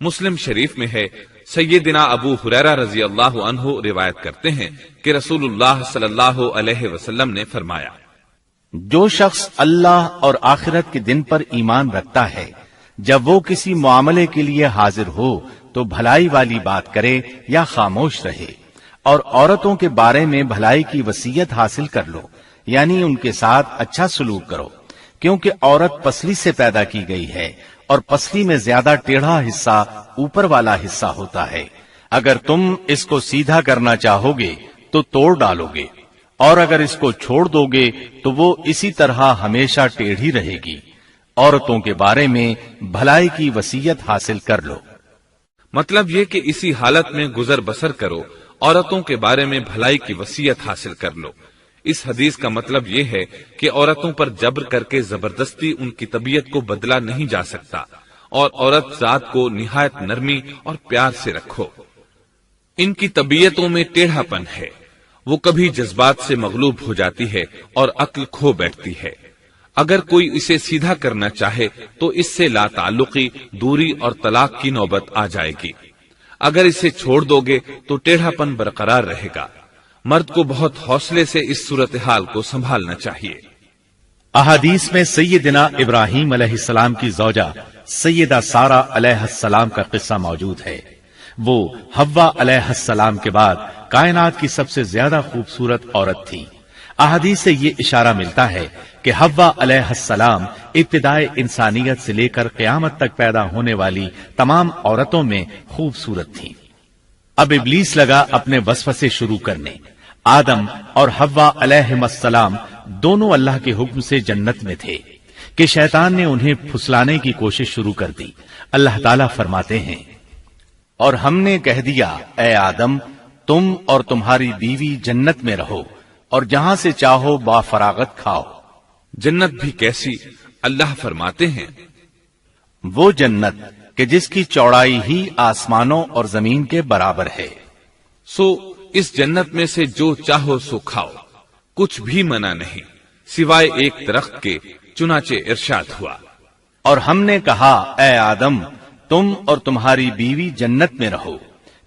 مسلم شریف میں ہے، سیدنا ابو ہریرہ رضی اللہ عنہ روایت کرتے ہیں کہ رسول اللہ صلی اللہ علیہ وسلم نے فرمایا، جو شخص اللہ اور آخرت کے دن پر ایمان رکھتا ہے، جب وہ کسی معاملے کے لیے حاضر ہو تو بھلائی والی بات کرے یا خاموش رہے، اور عورتوں کے بارے میں بھلائی کی وصیت حاصل کر لو، یعنی ان کے ساتھ اچھا سلوک کرو، کیونکہ عورت پسلی سے پیدا کی گئی ہے اور پسلی میں زیادہ ٹیڑھا حصہ اوپر والا حصہ ہوتا ہے۔ اگر تم اس کو سیدھا کرنا چاہو گے تو توڑ ڈالو گے، اور اگر اس کو چھوڑ دو گے تو وہ اسی طرح ہمیشہ ٹیڑھی رہے گی۔ عورتوں کے بارے میں بھلائی کی وصیت حاصل کر لو۔ مطلب یہ کہ اسی حالت میں گزر بسر کرو، عورتوں کے بارے میں بھلائی کی وصیت حاصل کر لو۔ اس حدیث کا مطلب یہ ہے کہ عورتوں پر جبر کر کے زبردستی ان کی طبیعت کو بدلا نہیں جا سکتا، اور عورت ذات کو نہایت نرمی اور پیار سے رکھو۔ ان کی طبیعتوں میں ٹیڑھا پن ہے، وہ کبھی جذبات سے مغلوب ہو جاتی ہے اور عقل کھو بیٹھتی ہے۔ اگر کوئی اسے سیدھا کرنا چاہے تو اس سے لا تعلقی، دوری اور طلاق کی نوبت آ جائے گی۔ اگر اسے چھوڑ دو گے تو ٹیڑھا پن برقرار رہے گا۔ مرد کو بہت حوصلے سے اس صورتحال کو سنبھالنا چاہیے۔ احادیث میں سیدنا ابراہیم علیہ السلام کی زوجہ سیدہ سارہ علیہ السلام کا قصہ موجود ہے۔ وہ حوا علیہ السلام کے بعد کائنات کی سب سے زیادہ خوبصورت عورت تھی۔ احادیث سے یہ اشارہ ملتا ہے کہ حوا علیہ السلام ابتدائے انسانیت سے لے کر قیامت تک پیدا ہونے والی تمام عورتوں میں خوبصورت تھیں۔ اب ابلیس لگا اپنے وسوسے شروع کرنے۔ آدم اور حوا علیہ السلام دونوں اللہ کے حکم سے جنت میں تھے کہ شیطان نے انہیں پھسلانے کی کوشش شروع کر دی۔ اللہ تعالیٰ فرماتے ہیں، اور ہم نے کہہ دیا اے آدم تم اور تمہاری بیوی جنت میں رہو اور جہاں سے چاہو با فراغت کھاؤ۔ جنت بھی کیسی؟ اللہ فرماتے ہیں، وہ جنت کہ جس کی چوڑائی ہی آسمانوں اور زمین کے برابر ہے۔ سو اس جنت میں سے جو چاہو سو کھاؤ، کچھ بھی منع نہیں سوائے ایک درخت کے، چنانچہ ارشاد ہوا، اور ہم نے کہا اے آدم تم اور تمہاری بیوی جنت میں رہو،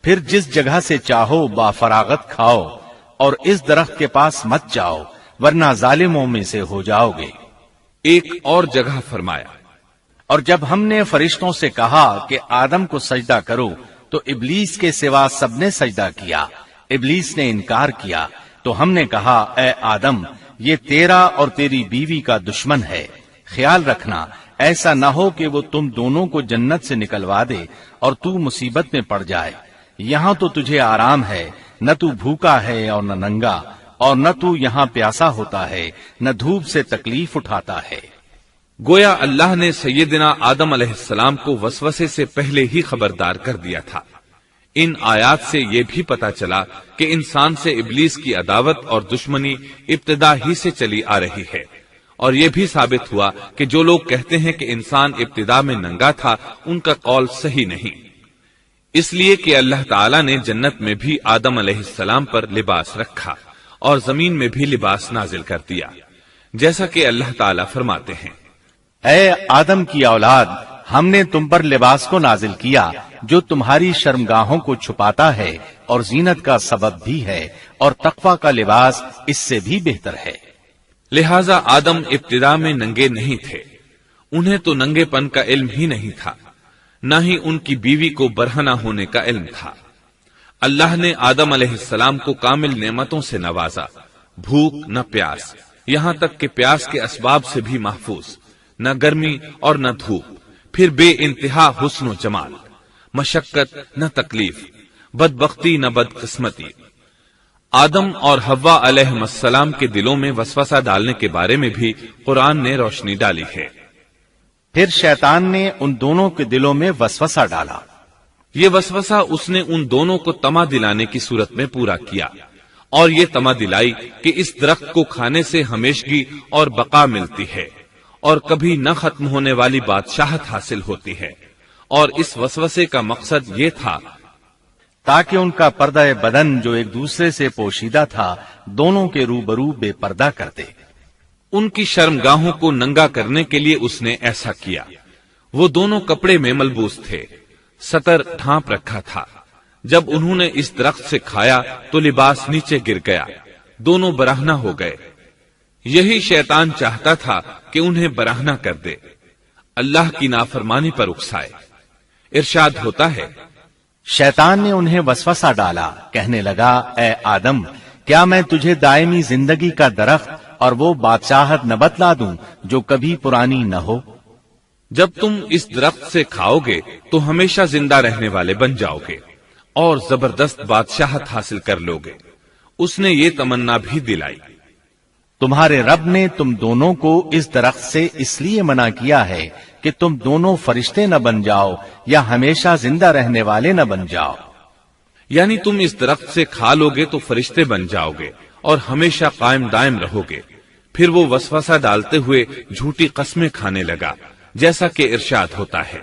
پھر جس جگہ سے چاہو با فراغت کھاؤ اور اس درخت کے پاس مت جاؤ ورنہ ظالموں میں سے ہو جاؤ گے۔ ایک اور جگہ فرمایا، اور جب ہم نے فرشتوں سے کہا کہ آدم کو سجدہ کرو تو ابلیس کے سوا سب نے سجدہ کیا۔ ابلیس نے انکار کیا تو ہم نے کہا اے آدم یہ تیرا اور تیری بیوی کا دشمن ہے، خیال رکھنا ایسا نہ ہو کہ وہ تم دونوں کو جنت سے نکلوا دے اور تو مصیبت میں پڑ جائے۔ یہاں تو تجھے آرام ہے، نہ تو بھوکا ہے اور نہ ننگا، اور نہ تو یہاں پیاسا ہوتا ہے، نہ دھوپ سے تکلیف اٹھاتا ہے۔ گویا اللہ نے سیدنا آدم علیہ السلام کو وسوسے سے پہلے ہی خبردار کر دیا تھا۔ ان آیات سے یہ بھی پتا چلا کہ انسان سے ابلیس کی عداوت اور دشمنی ابتدا ہی سے چلی آ رہی ہے، اور یہ بھی ثابت ہوا کہ جو لوگ کہتے ہیں کہ انسان ابتدا میں ننگا تھا ان کا قول صحیح نہیں، اس لیے کہ اللہ تعالیٰ نے جنت میں بھی آدم علیہ السلام پر لباس رکھا اور زمین میں بھی لباس نازل کر دیا، جیسا کہ اللہ تعالیٰ فرماتے ہیں، اے آدم کی اولاد ہم نے تم پر لباس کو نازل کیا جو تمہاری شرمگاہوں کو چھپاتا ہے اور زینت کا سبب بھی ہے، اور تقوی کا لباس اس سے بھی بہتر ہے۔ لہذا آدم ابتدا میں ننگے نہیں تھے، انہیں تو ننگے پن کا علم ہی نہیں تھا، نہ ہی ان کی بیوی کو برہنہ ہونے کا علم تھا۔ اللہ نے آدم علیہ السلام کو کامل نعمتوں سے نوازا، بھوک نہ پیاس، یہاں تک کہ پیاس کے اسباب سے بھی محفوظ، نہ گرمی اور نہ دھوپ، پھر بے انتہا حسن و جمال، مشقت نہ تکلیف، بدبختی نہ بدقسمتی۔ آدم اور حوا علیہ السلام کے دلوں میں وسوسہ ڈالنے کے بارے میں بھی قرآن نے روشنی ڈالی ہے۔ پھر شیطان نے ان دونوں کے دلوں میں وسوسہ ڈالا۔ یہ وسوسہ اس نے ان دونوں کو طمع دلانے کی صورت میں پورا کیا، اور یہ طمع دلائی کہ اس درخت کو کھانے سے ہمیشگی اور بقا ملتی ہے اور کبھی نہ ختم ہونے والی بادشاہت حاصل ہوتی ہے، اور اس وسوسے کا مقصد یہ تھا تاکہ ان کا پردہ بدن جو ایک دوسرے سے پوشیدہ تھا دونوں کے روبرو بے پردہ کر دے۔ ان کی شرمگاہوں کو ننگا کرنے کے لیے اس نے ایسا کیا۔ وہ دونوں کپڑے میں ملبوس تھے، ستر ڈھانپ رکھا تھا۔ جب انہوں نے اس درخت سے کھایا تو لباس نیچے گر گیا، دونوں برہنہ ہو گئے۔ یہی شیطان چاہتا تھا کہ انہیں برہنہ کر دے، اللہ کی نافرمانی پر اکسائے۔ ارشاد ہوتا ہے، شیطان نے انہیں وسوسہ ڈالا، کہنے لگا اے آدم کیا میں تجھے دائمی زندگی کا درخت اور وہ بادشاہت نہ بتلا دوں جو کبھی پرانی نہ ہو؟ جب تم اس درخت سے کھاؤ گے تو ہمیشہ زندہ رہنے والے بن جاؤ گے اور زبردست بادشاہت حاصل کر لو گے۔ اس نے یہ تمنا بھی دلائی۔ تمہارے رب نے تم دونوں کو اس درخت سے اس لیے منع کیا ہے کہ تم دونوں فرشتے نہ بن جاؤ یا ہمیشہ زندہ رہنے والے نہ بن جاؤ۔ یعنی تم اس درخت سے کھا لو گے تو فرشتے بن جاؤ گے اور ہمیشہ قائم دائم رہو گے۔ پھر وہ وسوسہ ڈالتے ہوئے جھوٹی قسمیں کھانے لگا، جیسا کہ ارشاد ہوتا ہے،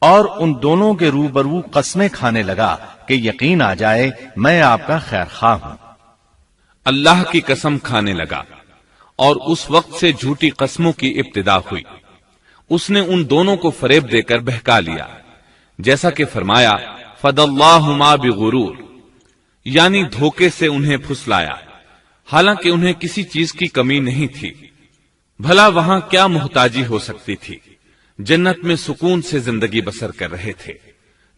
اور ان دونوں کے روبرو قسمیں کھانے لگا کہ یقین آ جائے میں آپ کا خیر خواہ ہوں۔ اللہ کی قسم کھانے لگا اور اس وقت سے جھوٹی قسموں کی ابتدا ہوئی۔ اس نے ان دونوں کو فریب دے کر بہکا لیا، جیسا کہ فرمایا فَدَلَّاهُمَا بِغُرُورٍ، یعنی دھوکے سے انہیں پھسلایا، حالانکہ انہیں کسی چیز کی کمی نہیں تھی۔ بھلا وہاں کیا محتاجی ہو سکتی تھی؟ جنت میں سکون سے زندگی بسر کر رہے تھے۔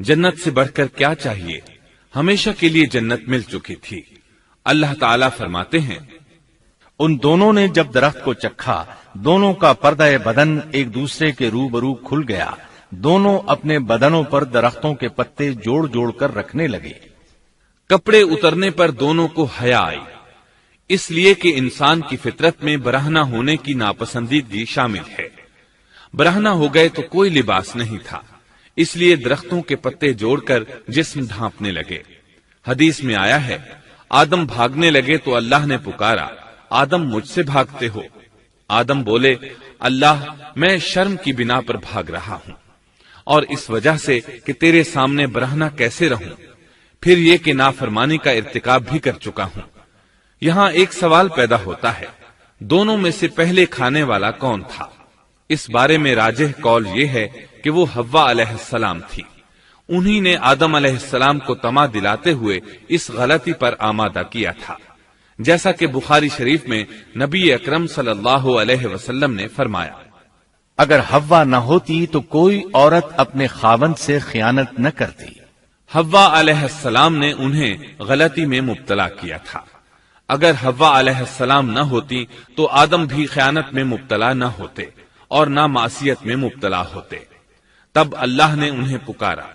جنت سے بڑھ کر کیا چاہیے؟ ہمیشہ کے لیے جنت مل چکی تھی۔ اللہ تعالیٰ فرماتے ہیں، ان دونوں نے جب درخت کو چکھا، دونوں کا پردہ بدن ایک دوسرے کے روبرو کھل گیا، دونوں اپنے بدنوں پر درختوں کے پتے جوڑ جوڑ کر رکھنے لگے۔ کپڑے اترنے پر دونوں کو حیا آئی، اس لیے کہ انسان کی فطرت میں برہنہ ہونے کی ناپسندیدگی شامل ہے۔ برہنہ ہو گئے تو کوئی لباس نہیں تھا، اس لیے درختوں کے پتے جوڑ کر جسم ڈھانپنے لگے۔ حدیث میں آیا ہے، آدم بھاگنے لگے تو اللہ نے پکارا، آدم مجھ سے بھاگتے ہو؟ آدم بولے، اللہ میں شرم کی بنا پر بھاگ رہا ہوں، اور اس وجہ سے کہ تیرے سامنے برہنہ کیسے رہوں، پھر یہ کہ نافرمانی کا ارتکاب بھی کر چکا ہوں۔ یہاں ایک سوال پیدا ہوتا ہے، دونوں میں سے پہلے کھانے والا کون تھا؟ اس بارے میں راجح قول یہ ہے کہ وہ حوا علیہ السلام تھی۔ انہی نے آدم علیہ السلام کو طمع دلاتے ہوئے اس غلطی پر آمادہ کیا تھا، جیسا کہ بخاری شریف میں نبی اکرم صلی اللہ علیہ وسلم نے فرمایا، اگر حوا نہ ہوتی تو کوئی عورت اپنے خاوند سے خیانت نہ کرتی۔ حوا علیہ السلام نے انہیں غلطی میں مبتلا کیا تھا۔ اگر حوا علیہ السلام نہ ہوتی تو آدم بھی خیانت میں مبتلا نہ ہوتے اور نہ معصیت میں مبتلا ہوتے۔ تب اللہ نے انہیں پکارا،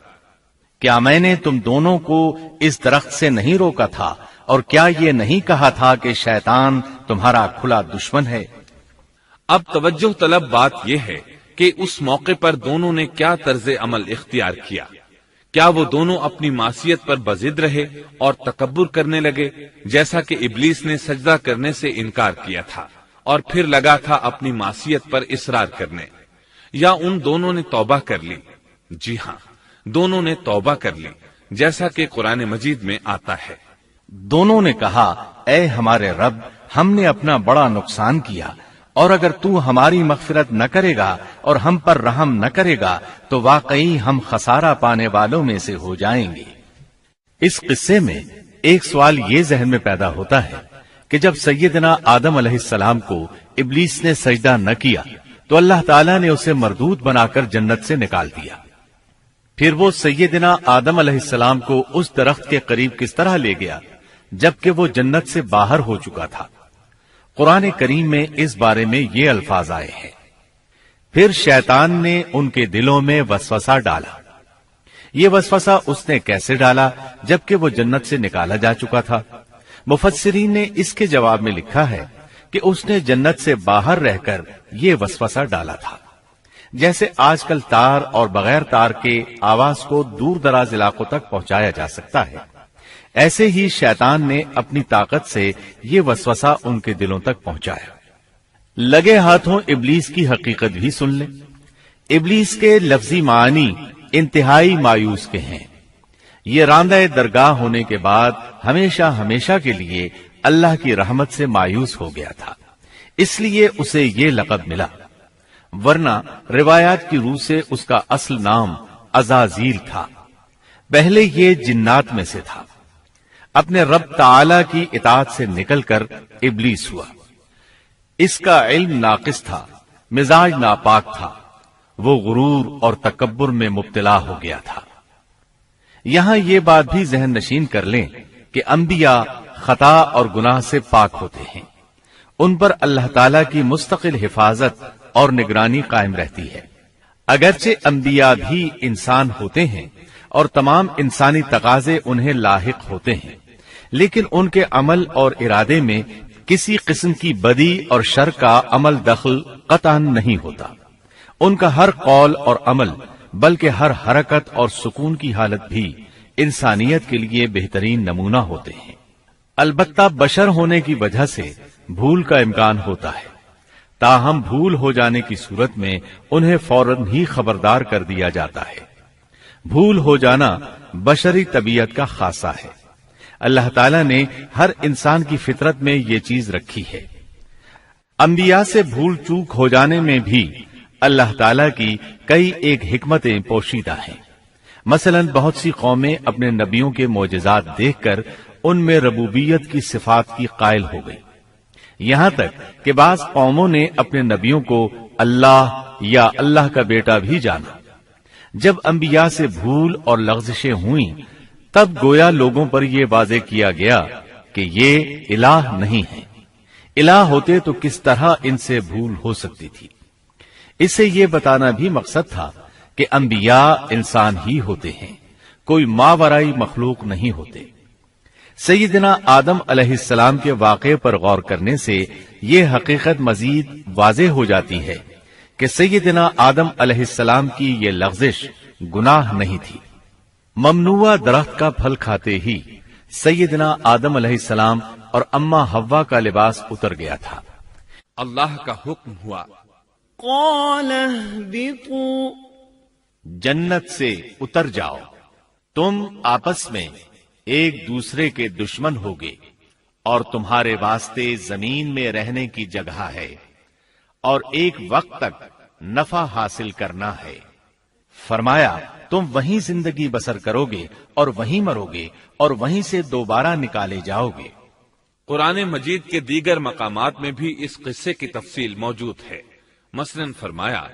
کیا میں نے تم دونوں کو اس درخت سے نہیں روکا تھا، اور کیا یہ نہیں کہا تھا کہ شیطان تمہارا کھلا دشمن ہے؟ اب توجہ طلب بات یہ ہے کہ اس موقع پر دونوں نے کیا طرز عمل اختیار کیا۔ کیا وہ دونوں اپنی معصیت پر بضد رہے اور تکبر کرنے لگے، جیسا کہ ابلیس نے سجدہ کرنے سے انکار کیا تھا اور پھر لگا تھا اپنی معصیت پر اصرار کرنے، یا ان دونوں نے توبہ کر لی؟ جی ہاں، دونوں نے توبہ کر لی، جیسا کہ قرآن مجید میں آتا ہے، دونوں نے کہا، اے ہمارے رب، ہم نے اپنا بڑا نقصان کیا، اور اگر تو ہماری مغفرت نہ کرے گا اور ہم پر رحم نہ کرے گا تو واقعی ہم خسارہ پانے والوں میں سے ہو جائیں گے۔ اس قصے میں ایک سوال یہ ذہن میں پیدا ہوتا ہے کہ جب سیدنا آدم علیہ السلام کو ابلیس نے سجدہ نہ کیا تو اللہ تعالیٰ نے اسے مردود بنا کر جنت سے نکال دیا، پھر وہ سیدنا آدم علیہ السلام کو اس درخت کے قریب کس طرح لے گیا جبکہ وہ جنت سے باہر ہو چکا تھا؟ قرآن کریم میں اس بارے میں یہ الفاظ آئے ہیں، پھر شیطان نے ان کے دلوں میں وسوسہ ڈالا۔ یہ وسوسہ اس نے کیسے ڈالا جبکہ وہ جنت سے نکالا جا چکا تھا؟ مفسرین نے اس کے جواب میں لکھا ہے کہ اس نے جنت سے باہر رہ کر یہ وسوسہ ڈالا تھا۔ جیسے آج کل تار اور بغیر تار کے آواز کو دور دراز علاقوں تک پہنچایا جا سکتا ہے، ایسے ہی شیطان نے اپنی طاقت سے یہ وسوسہ ان کے دلوں تک پہنچایا۔ لگے ہاتھوں ابلیس کی حقیقت بھی سن لیں۔ ابلیس کے لفظی معنی انتہائی مایوس کے ہیں۔ یہ راندہ درگاہ ہونے کے بعد ہمیشہ ہمیشہ کے لیے اللہ کی رحمت سے مایوس ہو گیا تھا، اس لیے اسے یہ لقب ملا، ورنہ روایات کی روح سے اس کا اصل نام عزازیل تھا۔ پہلے یہ جنات میں سے تھا، اپنے رب تعالی کی اطاعت سے نکل کر ابلیس ہوا۔ اس کا علم ناقص تھا، مزاج ناپاک تھا، وہ غرور اور تکبر میں مبتلا ہو گیا تھا۔ یہاں یہ بات بھی ذہن نشین کر لیں کہ انبیاء خطا اور گناہ سے پاک ہوتے ہیں، ان پر اللہ تعالی کی مستقل حفاظت اور نگرانی قائم رہتی ہے۔ اگرچہ انبیاء بھی انسان ہوتے ہیں اور تمام انسانی تقاضے انہیں لاحق ہوتے ہیں، لیکن ان کے عمل اور ارادے میں کسی قسم کی بدی اور شر کا عمل دخل قطعاً نہیں ہوتا۔ ان کا ہر قول اور عمل بلکہ ہر حرکت اور سکون کی حالت بھی انسانیت کے لیے بہترین نمونہ ہوتے ہیں۔ البتہ بشر ہونے کی وجہ سے بھول کا امکان ہوتا ہے، تاہم بھول ہو جانے کی صورت میں انہیں فوراً ہی خبردار کر دیا جاتا ہے۔ بھول ہو جانا بشری طبیعت کا خاصہ ہے۔ اللہ تعالیٰ نے ہر انسان کی فطرت میں یہ چیز رکھی ہے۔ انبیاء سے بھول چوک ہو جانے میں بھی اللہ تعالیٰ کی کئی ایک حکمتیں پوشیدہ ہیں۔ مثلاً بہت سی قومیں اپنے نبیوں کے معجزات دیکھ کر ان میں ربوبیت کی صفات کی قائل ہو گئی، یہاں تک کہ بعض قوموں نے اپنے نبیوں کو اللہ یا اللہ کا بیٹا بھی جانا۔ جب انبیاء سے بھول اور لغزشیں ہوئیں تب گویا لوگوں پر یہ واضح کیا گیا کہ یہ الہ نہیں ہے۔ الہ ہوتے تو کس طرح ان سے بھول ہو سکتی تھی۔ اس سے یہ بتانا بھی مقصد تھا کہ انبیاء انسان ہی ہوتے ہیں، کوئی ماورائی مخلوق نہیں ہوتے۔ سیدنا آدم علیہ السلام کے واقعے پر غور کرنے سے یہ حقیقت مزید واضح ہو جاتی ہے کہ سیدنا آدم علیہ السلام کی یہ لغزش گناہ نہیں تھی۔ ممنوع درخت کا پھل کھاتے ہی سیدنا آدم علیہ السلام اور اماں حوا کا لباس اتر گیا تھا۔ اللہ کا حکم ہوا، قال اهبطوا، جنت سے اتر جاؤ، تم آپس میں ایک دوسرے کے دشمن ہوگے اور تمہارے واسطے زمین میں رہنے کی جگہ ہے اور ایک وقت تک نفع حاصل کرنا ہے۔ فرمایا تم وہیں زندگی بسر کرو گے اور وہیں مرو گے اور وہیں سے دوبارہ نکالے جاؤ گے۔ قرآن مجید کے دیگر مقامات میں بھی اس قصے کی تفصیل موجود ہے۔ مثلاً فرمایا،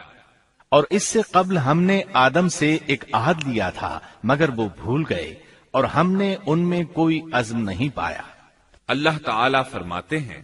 اور اس سے قبل ہم نے آدم سے ایک عہد لیا تھا مگر وہ بھول گئے اور ہم نے ان میں کوئی عزم نہیں پایا۔ اللہ تعالیٰ فرماتے ہیں،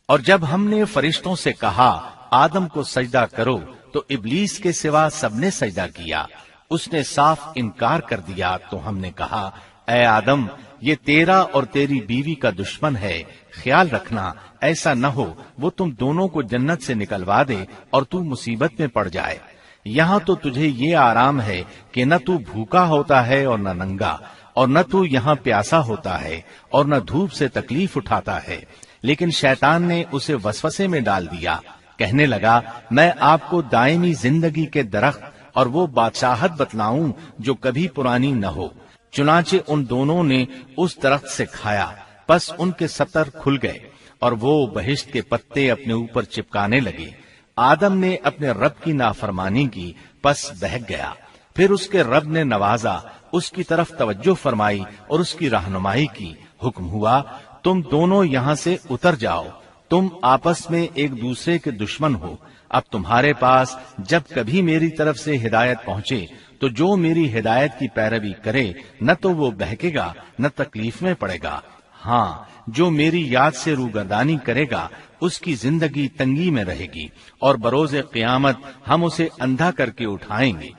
اور جب ہم نے فرشتوں سے کہا آدم کو سجدہ کرو تو ابلیس کے سوا سب نے سجدہ کیا، اس نے صاف انکار کر دیا۔ تو ہم نے کہا اے آدم، یہ تیرا اور تیری بیوی کا دشمن ہے، خیال رکھنا ایسا نہ ہو وہ تم دونوں کو جنت سے نکلوا دے اور تو مصیبت میں پڑ جائے۔ یہاں تو تجھے یہ آرام ہے کہ نہ تو بھوکا ہوتا ہے اور نہ ننگا، اور نہ تو یہاں پیاسا ہوتا ہے اور نہ دھوپ سے تکلیف اٹھاتا ہے۔ لیکن شیطان نے اسے وسوسے میں ڈال دیا، کہنے لگا میں آپ کو دائمی زندگی کے درخت اور وہ بادشاہت بتلاؤں جو کبھی پرانی نہ ہو۔ چنانچہ ان دونوں نے اس درخت سے کھایا، پس ان کے ستر کھل گئے اور وہ بہشت کے پتے اپنے اوپر چپکانے لگے۔ آدم نے اپنے رب کی نافرمانی کی، پس بہک گیا۔ پھر اس کے رب نے نوازا، اس کی طرف توجہ فرمائی اور اس کی رہنمائی کی۔ حکم ہوا تم دونوں یہاں سے اتر جاؤ، تم آپس میں ایک دوسرے کے دشمن ہو۔ اب تمہارے پاس جب کبھی میری طرف سے ہدایت پہنچے تو جو میری ہدایت کی پیروی کرے نہ تو وہ بہکے گا نہ تکلیف میں پڑے گا، ہاں جو میری یاد سے روگردانی کرے گا اس کی زندگی تنگی میں رہے گی اور بروز قیامت ہم اسے اندھا کر کے اٹھائیں گے۔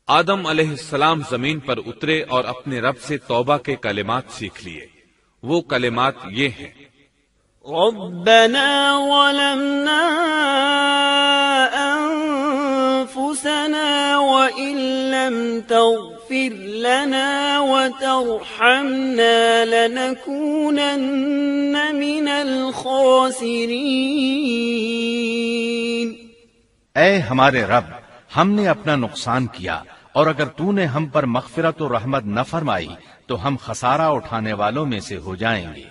آدم علیہ السلام زمین پر اترے اور اپنے رب سے توبہ کے کلمات سیکھ لیے۔ وہ کلمات یہ ہیں، ربنا ظلمنا أنفسنا وإن لم تغفر لنا وترحمنا لنكونن من الخاسرين۔ اے ہمارے رب، ہم نے اپنا نقصان کیا اور اگر تو نے ہم پر مغفرت و رحمت نہ فرمائی تو ہم خسارہ اٹھانے والوں میں سے ہو جائیں گے۔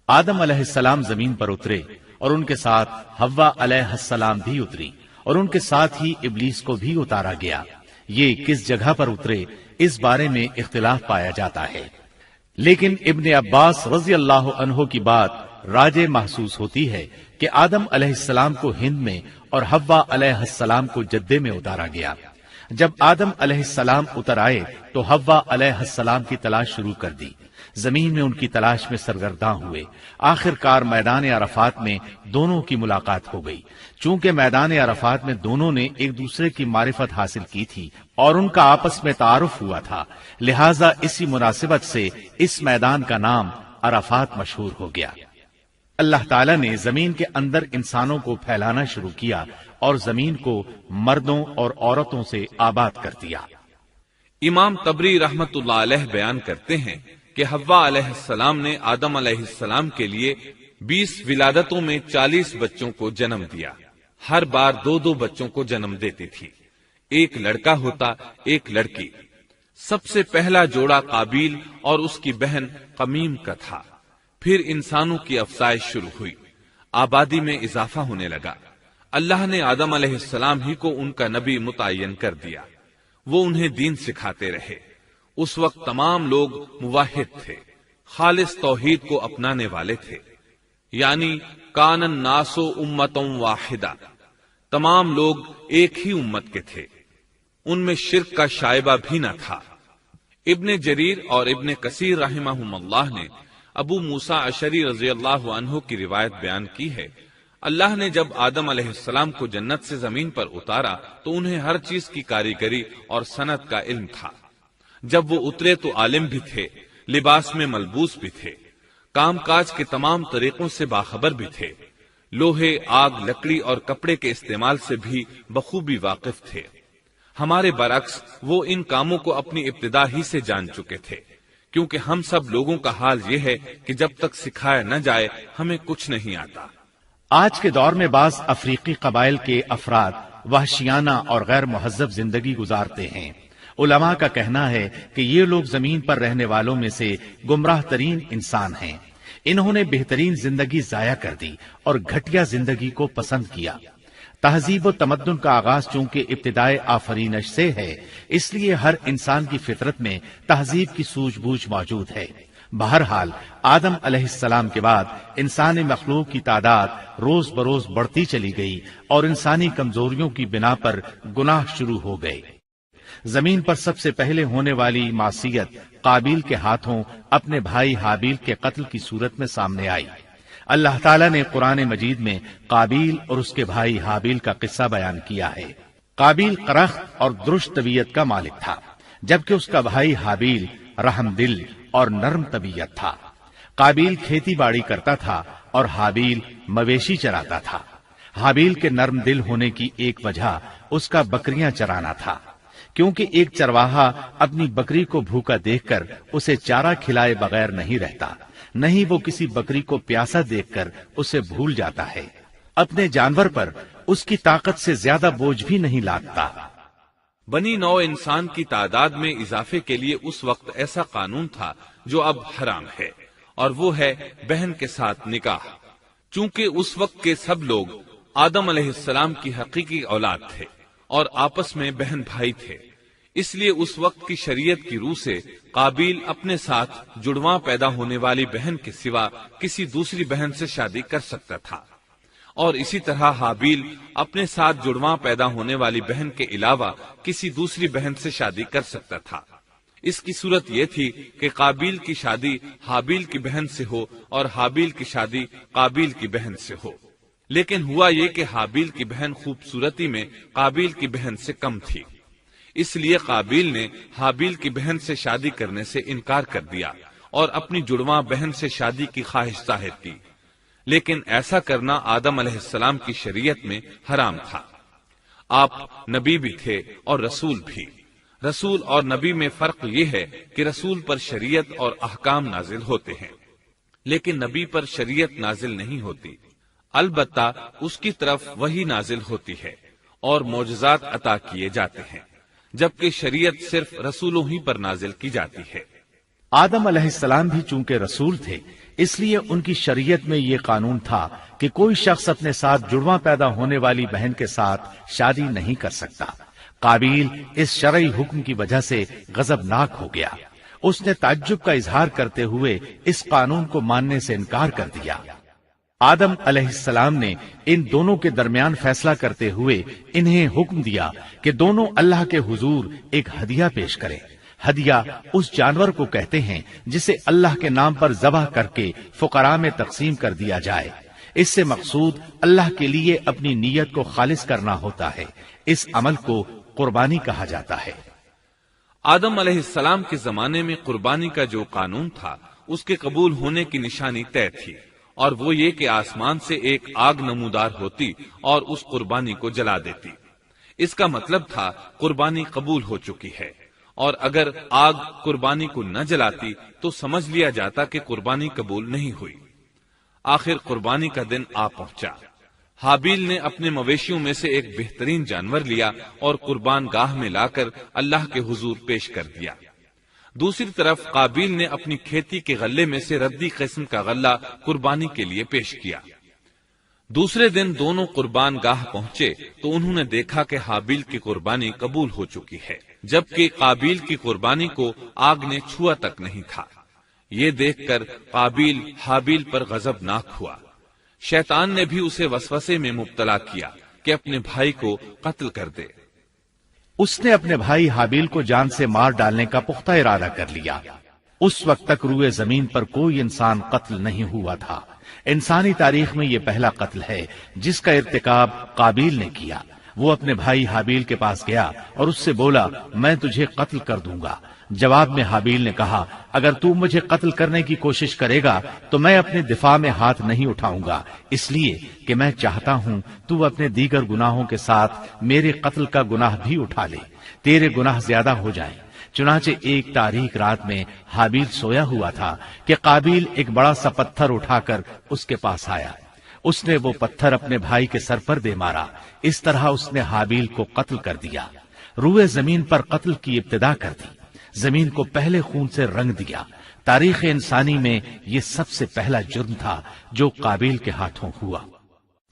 آدم علیہ السلام زمین پر اترے اور ان کے ساتھ حوا علیہ السلام بھی اتری اور ان کے ساتھ ہی ابلیس کو بھی اتارا گیا۔ یہ کس جگہ پر اترے اس بارے میں اختلاف پایا جاتا ہے، لیکن ابن عباس رضی اللہ عنہ کی بات راجح محسوس ہوتی ہے کہ آدم علیہ السلام کو ہند میں اور حوا علیہ السلام کو جدے میں اتارا گیا۔ جب آدم علیہ السلام اتر آئے تو حوا علیہ السلام کی تلاش شروع کر دی، زمین میں ان کی تلاش میں سرگرداں ہوئے۔ آخر کار میدان عرفات میں دونوں کی ملاقات ہو گئی۔ چونکہ میدان عرفات میں دونوں نے ایک دوسرے کی معرفت حاصل کی تھی اور ان کا آپس میں تعارف ہوا تھا، لہٰذا اسی مناسبت سے اس میدان کا نام عرفات مشہور ہو گیا۔ اللہ تعالیٰ نے زمین کے اندر انسانوں کو پھیلانا شروع کیا اور زمین کو مردوں اور عورتوں سے آباد کر دیا۔ امام طبری رحمت اللہ علیہ بیان کرتے ہیں کہ حوا علیہ السلام نے آدم علیہ السلام کے لیے 20 ولادتوں میں 40 بچوں کو جنم دیا۔ ہر بار 2 بچوں کو جنم دیتی تھی، ایک لڑکا ہوتا ایک لڑکی۔ سب سے پہلا جوڑا قابیل اور اس کی بہن قمیم کا تھا۔ پھر انسانوں کی افزائش شروع ہوئی، آبادی میں اضافہ ہونے لگا۔ اللہ نے آدم علیہ السلام ہی کو ان کا نبی متعین کر دیا، وہ انہیں دین سکھاتے رہے۔ اس وقت تمام لوگ موحد تھے، خالص توحید کو اپنانے والے تھے، یعنی کان الناس امۃ واحدہ، تمام لوگ ایک ہی امت کے تھے، ان میں شرک کا شائبہ بھی نہ تھا۔ ابن جریر اور ابن کثیر رحمہم اللہ نے ابو موسیٰ اشعری رضی اللہ عنہ کی روایت بیان کی ہے، اللہ نے جب آدم علیہ السلام کو جنت سے زمین پر اتارا تو انہیں ہر چیز کی کاریگری اور صنعت کا علم تھا۔ جب وہ اترے تو عالم بھی تھے، لباس میں ملبوس بھی تھے، کام کاج کے تمام طریقوں سے باخبر بھی تھے، لوہے، آگ، لکڑی اور کپڑے کے استعمال سے بھی بخوبی واقف تھے۔ ہمارے برعکس وہ ان کاموں کو اپنی ابتدا ہی سے جان چکے تھے، کیونکہ ہم سب لوگوں کا حال یہ ہے کہ جب تک سکھایا نہ جائے ہمیں کچھ نہیں آتا۔ آج کے دور میں بعض افریقی قبائل کے افراد وحشیانہ اور غیر مہذب زندگی گزارتے ہیں۔ علماء کا کہنا ہے کہ یہ لوگ زمین پر رہنے والوں میں سے گمراہ ترین انسان ہیں۔ انہوں نے بہترین زندگی ضائع کر دی اور گھٹیا زندگی کو پسند کیا۔ تہذیب و تمدن کا آغاز چونکہ ابتدائے آفرینش سے ہے، اس لیے ہر انسان کی فطرت میں تہذیب کی سوجھ بوجھ موجود ہے۔ بہرحال آدم علیہ السلام کے بعد انسانی مخلوق کی تعداد روز بروز بڑھتی چلی گئی اور انسانی کمزوریوں کی بنا پر گناہ شروع ہو گئے۔ زمین پر سب سے پہلے ہونے والی معصیت قابیل کے ہاتھوں اپنے بھائی حابیل کے قتل کی صورت میں سامنے آئی۔ اللہ تعالیٰ نے قرآن مجید میں قابیل اور اس کے بھائی حابیل کا قصہ بیان کیا ہے۔ قابیل قرخت اور درشت طبیعت کا مالک تھا، جبکہ اس کا بھائی حابیل رحم دل اور نرم طبیعت تھا۔ قابیل کھیتی باڑی کرتا تھا اور حابیل مویشی چراتا تھا۔ حابیل کے نرم دل ہونے کی ایک وجہ اس کا بکریاں چرانا تھا، کیونکہ ایک چرواہا اپنی بکری کو بھوکا دیکھ کر اسے چارہ کھلائے بغیر نہیں رہتا، نہیں وہ کسی بکری کو پیاسا دیکھ کر اسے بھول جاتا ہے۔ اپنے جانور پر اس کی طاقت سے زیادہ بوجھ بھی نہیں لادتا۔ بنی نوع انسان کی تعداد میں اضافے کے لیے اس وقت ایسا قانون تھا جو اب حرام ہے، اور وہ ہے بہن کے ساتھ نکاح۔ چونکہ اس وقت کے سب لوگ آدم علیہ السلام کی حقیقی اولاد تھے اور آپس میں بہن بھائی تھے، اس لیے اس وقت کی شریعت کی روح سے قابیل اپنے ساتھ جڑواں پیدا ہونے والی بہن کے سوا کسی دوسری بہن سے شادی کر سکتا تھا، اور اسی طرح حابیل اپنے ساتھ جڑواں پیدا ہونے والی بہن کے علاوہ کسی دوسری بہن سے شادی کر سکتا تھا۔ اس کی صورت یہ تھی کہ قابیل کی شادی حابیل کی بہن سے ہو اور حابیل کی شادی قابیل کی بہن سے ہو، لیکن ہوا یہ کہ حابیل کی بہن خوبصورتی میں قابیل کی بہن سے کم تھی، اس لیے قابیل نے حابیل کی بہن سے شادی کرنے سے انکار کر دیا اور اپنی جڑواں بہن سے شادی کی خواہش ظاہر کی، لیکن ایسا کرنا آدم علیہ السلام کی شریعت میں حرام تھا۔ آپ نبی بھی تھے اور رسول بھی۔ رسول اور نبی میں فرق یہ ہے کہ رسول پر شریعت اور احکام نازل ہوتے ہیں، لیکن نبی پر شریعت نازل نہیں ہوتی، البتہ اس کی طرف وحی نازل ہوتی ہے اور معجزات عطا کیے جاتے ہیں، جبکہ شریعت صرف رسولوں ہی پر نازل کی جاتی ہے۔ آدم علیہ السلام بھی چونکہ رسول تھے، اس لیے ان کی شریعت میں یہ قانون تھا کہ کوئی شخص اپنے ساتھ جڑواں پیدا ہونے والی بہن کے ساتھ شادی نہیں کر سکتا۔ قابیل اس شرعی حکم کی وجہ سے غضبناک ہو گیا، اس نے تعجب کا اظہار کرتے ہوئے اس قانون کو ماننے سے انکار کر دیا۔ آدم علیہ السلام نے ان دونوں کے درمیان فیصلہ کرتے ہوئے انہیں حکم دیا کہ دونوں اللہ کے حضور ایک ہدیہ پیش کریں۔ ہدیہ اس جانور کو کہتے ہیں جسے اللہ کے نام پر ذبح کر کے فقراء میں تقسیم کر دیا جائے۔ اس سے مقصود اللہ کے لیے اپنی نیت کو خالص کرنا ہوتا ہے۔ اس عمل کو قربانی کہا جاتا ہے۔ آدم علیہ السلام کے زمانے میں قربانی کا جو قانون تھا اس کے قبول ہونے کی نشانی طے تھی، اور وہ یہ کہ آسمان سے ایک آگ نمودار ہوتی اور اس قربانی کو جلا دیتی۔ اس کا مطلب تھا قربانی قبول ہو چکی ہے، اور اگر آگ قربانی کو نہ جلاتی تو سمجھ لیا جاتا کہ قربانی قبول نہیں ہوئی۔ آخر قربانی کا دن آ پہنچا۔ حابیل نے اپنے مویشیوں میں سے ایک بہترین جانور لیا اور قربان گاہ میں لا کر اللہ کے حضور پیش کر دیا۔ دوسری طرف قابیل نے اپنی کھیتی کے غلے میں سے ردی قسم کا غلہ قربانی کے لیے پیش کیا۔ دوسرے دن دونوں قربان گاہ پہنچے تو انہوں نے دیکھا کہ حابیل کی قربانی قبول ہو چکی ہے، جبکہ قابیل کی قربانی کو آگ نے چھوا تک نہیں تھا۔ یہ دیکھ کر قابیل حابیل پر غضبناک ہوا۔ شیطان نے بھی اسے وسوسے میں مبتلا کیا کہ اپنے بھائی کو قتل کر دے۔ اس نے اپنے بھائی حابیل کو جان سے مار ڈالنے کا پختہ ارادہ کر لیا۔ اس وقت تک روئے زمین پر کوئی انسان قتل نہیں ہوا تھا۔ انسانی تاریخ میں یہ پہلا قتل ہے جس کا ارتکاب قابیل نے کیا۔ وہ اپنے بھائی حابیل کے پاس گیا اور اس سے بولا، میں تجھے قتل کر دوں گا۔ جواب میں حابیل نے کہا، اگر تو مجھے قتل کرنے کی کوشش کرے گا تو میں اپنے دفاع میں ہاتھ نہیں اٹھاؤں گا، اس لیے کہ میں چاہتا ہوں تو اپنے دیگر گناہوں کے ساتھ میرے قتل کا گناہ بھی اٹھا لے، تیرے گناہ زیادہ ہو جائیں۔ چنانچہ ایک تاریک رات میں حابیل سویا ہوا تھا کہ قابیل ایک بڑا سا پتھر اٹھا کر اس کے پاس آیا۔ اس نے وہ پتھر اپنے بھائی کے سر پر دے مارا۔ اس طرح اس نے حابیل کو قتل کر دیا، روئے زمین پر قتل کی ابتدا کر دی، زمین کو پہلے خون سے رنگ دیا۔ تاریخ انسانی میں یہ سب سے پہلا جرم تھا جو قابیل کے ہاتھوں ہوا۔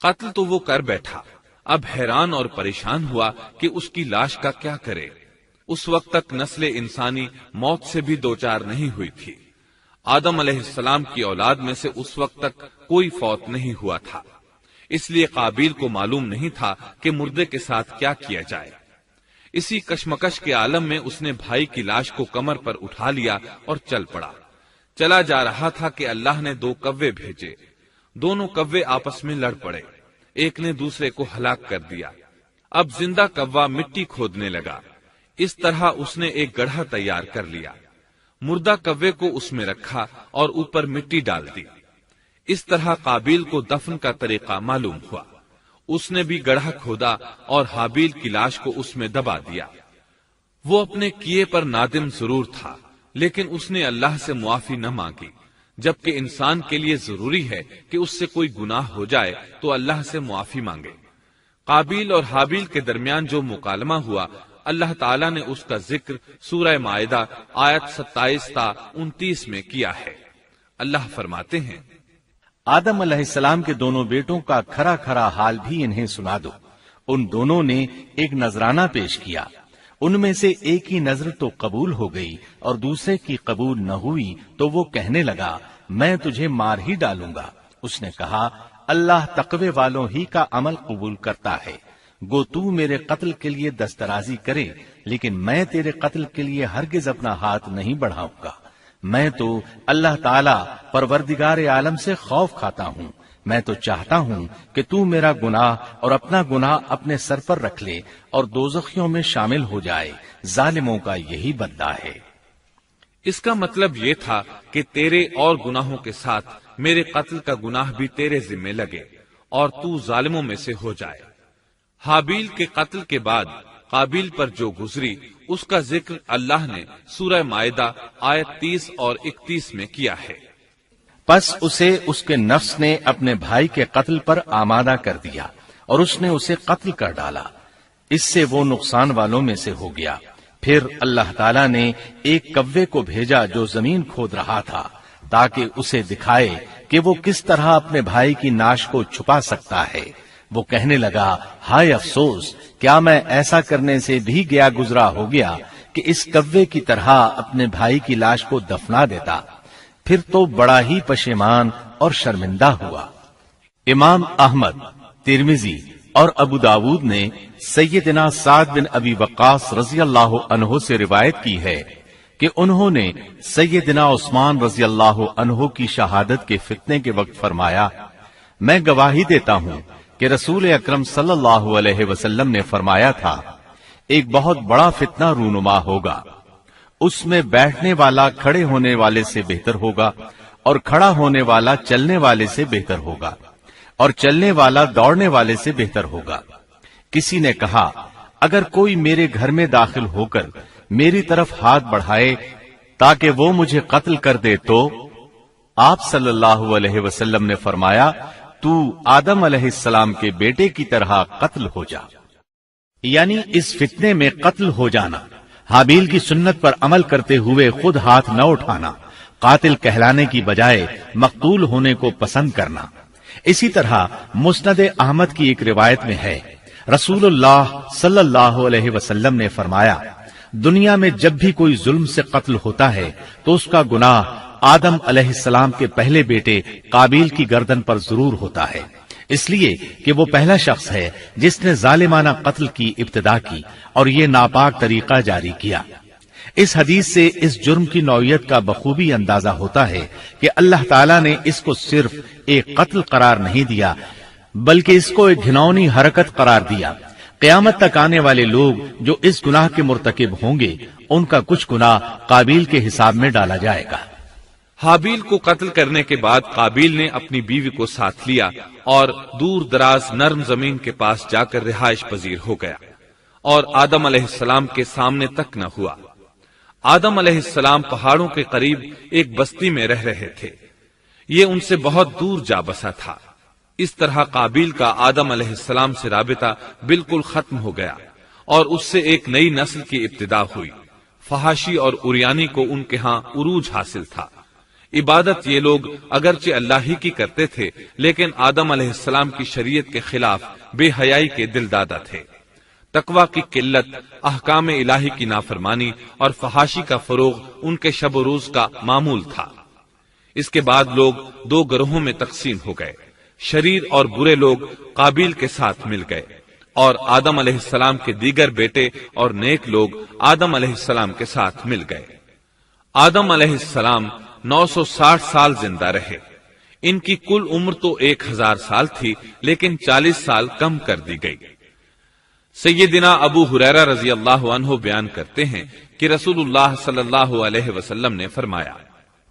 قتل تو وہ کر بیٹھا، اب حیران اور پریشان ہوا کہ اس کی لاش کا کیا کرے۔ اس وقت تک نسل انسانی موت سے بھی دوچار نہیں ہوئی تھی۔ آدم علیہ السلام کی اولاد میں سے اس وقت تک کوئی فوت نہیں ہوا تھا، اس لیے قابیل کو معلوم نہیں تھا کہ مردے کے ساتھ کیا کیا جائے۔ اسی کشمکش کے عالم میں اس نے بھائی کی لاش کو کمر پر اٹھا لیا اور چل پڑا۔ چلا جا رہا تھا کہ اللہ نے 2 کوے بھیجے۔ دونوں کوے آپس میں لڑ پڑے، ایک نے دوسرے کو ہلاک کر دیا۔ اب زندہ کوا مٹی کھودنے لگا۔ اس طرح اس نے ایک گڑھا تیار کر لیا، مردہ کوے کو اس میں رکھا اور اوپر مٹی ڈال دی۔ اس طرح قابیل کو دفن کا طریقہ معلوم ہوا۔ اس نے بھی گڑھا کھودا اور حابیل کی لاش کو اس میں دبا دیا۔ وہ اپنے کیے پر نادم ضرور تھا، لیکن اس نے اللہ سے معافی نہ مانگی، جبکہ انسان کے لیے ضروری ہے کہ اس سے کوئی گناہ ہو جائے تو اللہ سے معافی مانگے۔ قابیل اور حابیل کے درمیان جو مکالمہ ہوا، اللہ تعالیٰ نے اس کا ذکر سورہ مائدہ آیت 27 تا 29 میں کیا ہے۔ اللہ فرماتے ہیں، آدم علیہ السلام کے دونوں بیٹوں کا کھرا کھرا حال بھی انہیں سنا دو۔ ان دونوں نے ایک نذرانہ پیش کیا، ان میں سے ایک کی نذر تو قبول ہو گئی اور دوسرے کی قبول نہ ہوئی تو وہ کہنے لگا، میں تجھے مار ہی ڈالوں گا۔ اس نے کہا، اللہ تقوی والوں ہی کا عمل قبول کرتا ہے، گو تو میرے قتل کے لیے دسترازی کرے، لیکن میں تیرے قتل کے لیے ہرگز اپنا ہاتھ نہیں بڑھاؤں گا۔ میں تو اللہ تعالی پروردگار عالم سے خوف کھاتا ہوں، میں تو چاہتا ہوں کہ تو میرا گناہ اور اپنا گناہ اپنے سر پر رکھ لے اور دوزخیوں میں شامل ہو جائے، ظالموں کا یہی بدلہ ہے۔ اس کا مطلب یہ تھا کہ تیرے اور گناہوں کے ساتھ میرے قتل کا گناہ بھی تیرے ذمہ لگے اور تو ظالموں میں سے ہو جائے۔ حابیل کے قتل کے بعد قابیل پر جو گزری اس کا ذکر اللہ نے سورہ مائدہ آیت 30 اور 31 میں کیا ہے۔ پس اسے اس کے نفس نے اپنے بھائی کے قتل پر آمادہ کر دیا اور اس نے اسے قتل کر ڈالا، اس سے وہ نقصان والوں میں سے ہو گیا۔ پھر اللہ تعالیٰ نے ایک کوے کو بھیجا جو زمین کھود رہا تھا تاکہ اسے دکھائے کہ وہ کس طرح اپنے بھائی کی ناش کو چھپا سکتا ہے۔ وہ کہنے لگا، ہائے افسوس، کیا میں ایسا کرنے سے بھی گیا گزرا ہو گیا کہ اس کوے کی طرح اپنے بھائی کی لاش کو دفنا دیتا۔ پھر تو بڑا ہی پشیمان اور شرمندہ ہوا۔ امام احمد، ترمذی اور ابو داود نے سیدنا سعد بن ابی وقاص رضی اللہ عنہ سے روایت کی ہے کہ انہوں نے سیدنا عثمان رضی اللہ عنہ کی شہادت کے فتنے کے وقت فرمایا، میں گواہی دیتا ہوں کہ رسول اکرم صلی اللہ علیہ وسلم نے فرمایا تھا، ایک بہت بڑا فتنہ رونما ہوگا، اس میں بیٹھنے والا کھڑے ہونے والے سے بہتر ہوگا اور کھڑا ہونے والا چلنے والے سے بہتر ہوگا اور چلنے والا دوڑنے والے سے بہتر ہوگا۔ کسی نے کہا، اگر کوئی میرے گھر میں داخل ہو کر میری طرف ہاتھ بڑھائے تاکہ وہ مجھے قتل کر دے تو آپ صلی اللہ علیہ وسلم نے فرمایا، تو آدم علیہ السلام کے بیٹے کی طرح قتل ہو جا، یعنی اس فتنے میں قتل ہو جانا، حابیل کی سنت پر عمل کرتے ہوئے خود ہاتھ نہ اٹھانا، قاتل کہلانے کی بجائے مقتول ہونے کو پسند کرنا۔ اسی طرح مسند احمد کی ایک روایت میں ہے، رسول اللہ صلی اللہ علیہ وسلم نے فرمایا، دنیا میں جب بھی کوئی ظلم سے قتل ہوتا ہے تو اس کا گناہ آدم علیہ السلام کے پہلے بیٹے قابیل کی گردن پر ضرور ہوتا ہے، اس لیے کہ وہ پہلا شخص ہے جس نے ظالمانہ قتل کی ابتدا کی اور یہ ناپاک طریقہ جاری کیا۔ اس حدیث سے اس جرم کی نوعیت کا بخوبی اندازہ ہوتا ہے کہ اللہ تعالیٰ نے اس کو صرف ایک قتل قرار نہیں دیا بلکہ اس کو ایک گھناؤنی حرکت قرار دیا۔ قیامت تک آنے والے لوگ جو اس گناہ کے مرتکب ہوں گے ان کا کچھ گناہ قابیل کے حساب میں ڈالا جائے گا۔ حابیل کو قتل کرنے کے بعد قابیل نے اپنی بیوی کو ساتھ لیا اور دور دراز نرم زمین کے پاس جا کر رہائش پذیر ہو گیا اور آدم علیہ السلام کے سامنے تک نہ ہوا۔ آدم علیہ السلام پہاڑوں کے قریب ایک بستی میں رہ رہے تھے، یہ ان سے بہت دور جا بسا تھا۔ اس طرح قابیل کا آدم علیہ السلام سے رابطہ بالکل ختم ہو گیا اور اس سے ایک نئی نسل کی ابتدا ہوئی۔ فحاشی اور اریانی کو ان کے ہاں عروج حاصل تھا۔ عبادت یہ لوگ اگرچہ اللہ ہی کی کرتے تھے لیکن آدم علیہ السلام کی شریعت کے خلاف بے حیائی کے دل دادا تھے۔ تقوی کی قلت، احکام الہی کی نافرمانی اور فحاشی کا فروغ ان کے شب و روز کا معمول تھا۔ اس کے بعد لوگ دو گروہوں میں تقسیم ہو گئے، شریر اور برے لوگ قابیل کے ساتھ مل گئے اور آدم علیہ السلام کے دیگر بیٹے اور نیک لوگ آدم علیہ السلام کے ساتھ مل گئے۔ آدم علیہ السلام 960 سال زندہ رہے۔ ان کی کل عمر تو 1000 سال تھی لیکن 40 سال کم کر دی گئی۔ سیدنا ابو ہریرہ رضی اللہ عنہ بیان کرتے ہیں کہ رسول اللہ صلی اللہ علیہ وسلم نے فرمایا،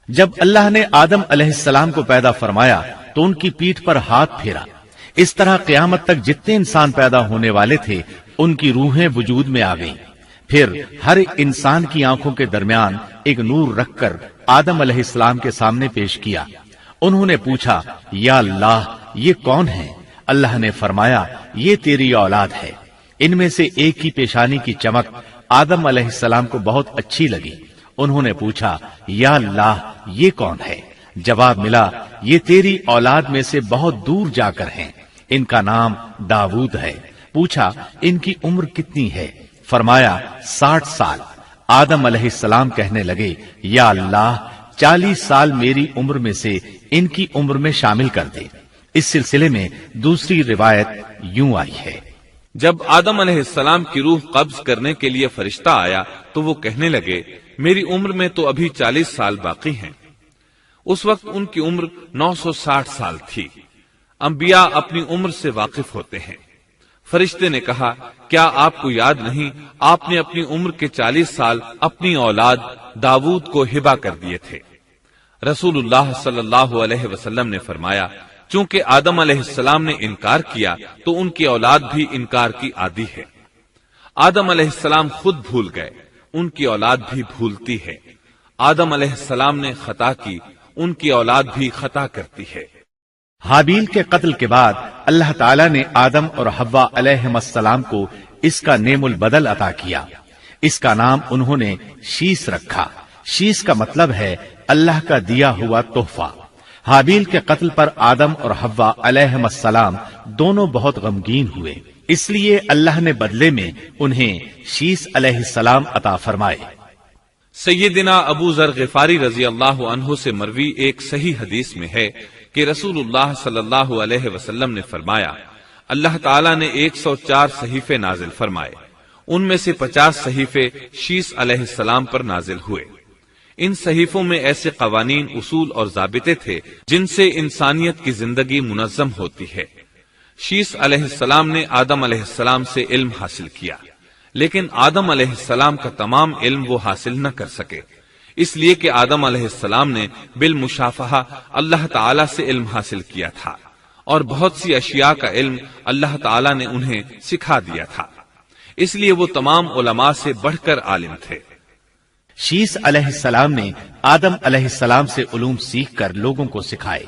جب اللہ نے آدم علیہ السلام کو پیدا فرمایا تو ان کی پیٹھ پر ہاتھ پھیرا، اس طرح قیامت تک جتنے انسان پیدا ہونے والے تھے ان کی روحیں وجود میں آ گئیں۔ پھر ہر انسان کی آنکھوں کے درمیان ایک نور رکھ کر آدم علیہ السلام کے سامنے پیش کیا۔ انہوں نے پوچھا، یا اللہ یہ کون ہے؟ اللہ نے فرمایا، یہ تیری اولاد ہے۔ ان میں سے ایک کی پیشانی کی چمک آدم علیہ السلام کو بہت اچھی لگی۔ انہوں نے پوچھا، یا اللہ یہ کون ہے؟ جواب ملا، یہ تیری اولاد میں سے بہت دور جا کر ہیں، ان کا نام داؤد ہے۔ پوچھا، ان کی عمر کتنی ہے؟ فرمایا 60 سال۔ آدم علیہ السلام کہنے لگے، یا اللہ 40 سال میری عمر میں سے ان کی عمر میں شامل کر دے۔ اس سلسلے میں دوسری روایت یوں آئی ہے، جب آدم علیہ السلام کی روح قبض کرنے کے لیے فرشتہ آیا تو وہ کہنے لگے، میری عمر میں تو ابھی 40 سال باقی ہیں۔ اس وقت ان کی عمر 960 سال تھی۔ انبیاء اپنی عمر سے واقف ہوتے ہیں۔ فرشتے نے کہا، کیا آپ کو یاد نہیں آپ نے اپنی عمر کے 40 سال اپنی اولاد داؤد کو ہبہ کر دیے تھے؟ رسول اللہ صلی اللہ علیہ وسلم نے فرمایا، چونکہ آدم علیہ السلام نے انکار کیا تو ان کی اولاد بھی انکار کی عادی ہے۔ آدم علیہ السلام خود بھول گئے، ان کی اولاد بھی بھولتی ہے۔ آدم علیہ السلام نے خطا کی، ان کی اولاد بھی خطا کرتی ہے۔ حابیل کے قتل کے بعد اللہ تعالیٰ نے آدم اور حوا علیہم السلام کو اس کا نعم البدل عطا کیا۔ اس کا نام انہوں نے شیس رکھا۔ شیس کا مطلب ہے اللہ کا دیا ہوا تحفہ۔ حابیل کے قتل پر آدم اور حوا علیہم السلام دونوں بہت غمگین ہوئے، اس لیے اللہ نے بدلے میں انہیں شیس علیہ السلام عطا فرمائے۔ سیدنا ابو ذر غفاری رضی اللہ عنہ سے مروی ایک صحیح حدیث میں ہے کہ رسول اللہ صلی اللہ علیہ وسلم نے فرمایا، اللہ تعالیٰ نے 104 صحیفے نازل فرمائے، ان میں سے 50 صحیفے شیس علیہ السلام پر نازل ہوئے۔ ان صحیفوں میں ایسے قوانین، اصول اور ضابطے تھے جن سے انسانیت کی زندگی منظم ہوتی ہے۔ شیس علیہ السلام نے آدم علیہ السلام سے علم حاصل کیا، لیکن آدم علیہ السلام کا تمام علم وہ حاصل نہ کر سکے، اس لیے کہ آدم علیہ السلام نے بالمشافہہ اللہ تعالی سے علم حاصل کیا تھا اور بہت سی اشیاء کا علم اللہ تعالی نے انہیں سکھا دیا تھا، اس لیے وہ تمام علماء سے بڑھ کر عالم تھے۔ شیس علیہ السلام نے آدم علیہ السلام سے علوم سیکھ کر لوگوں کو سکھائے۔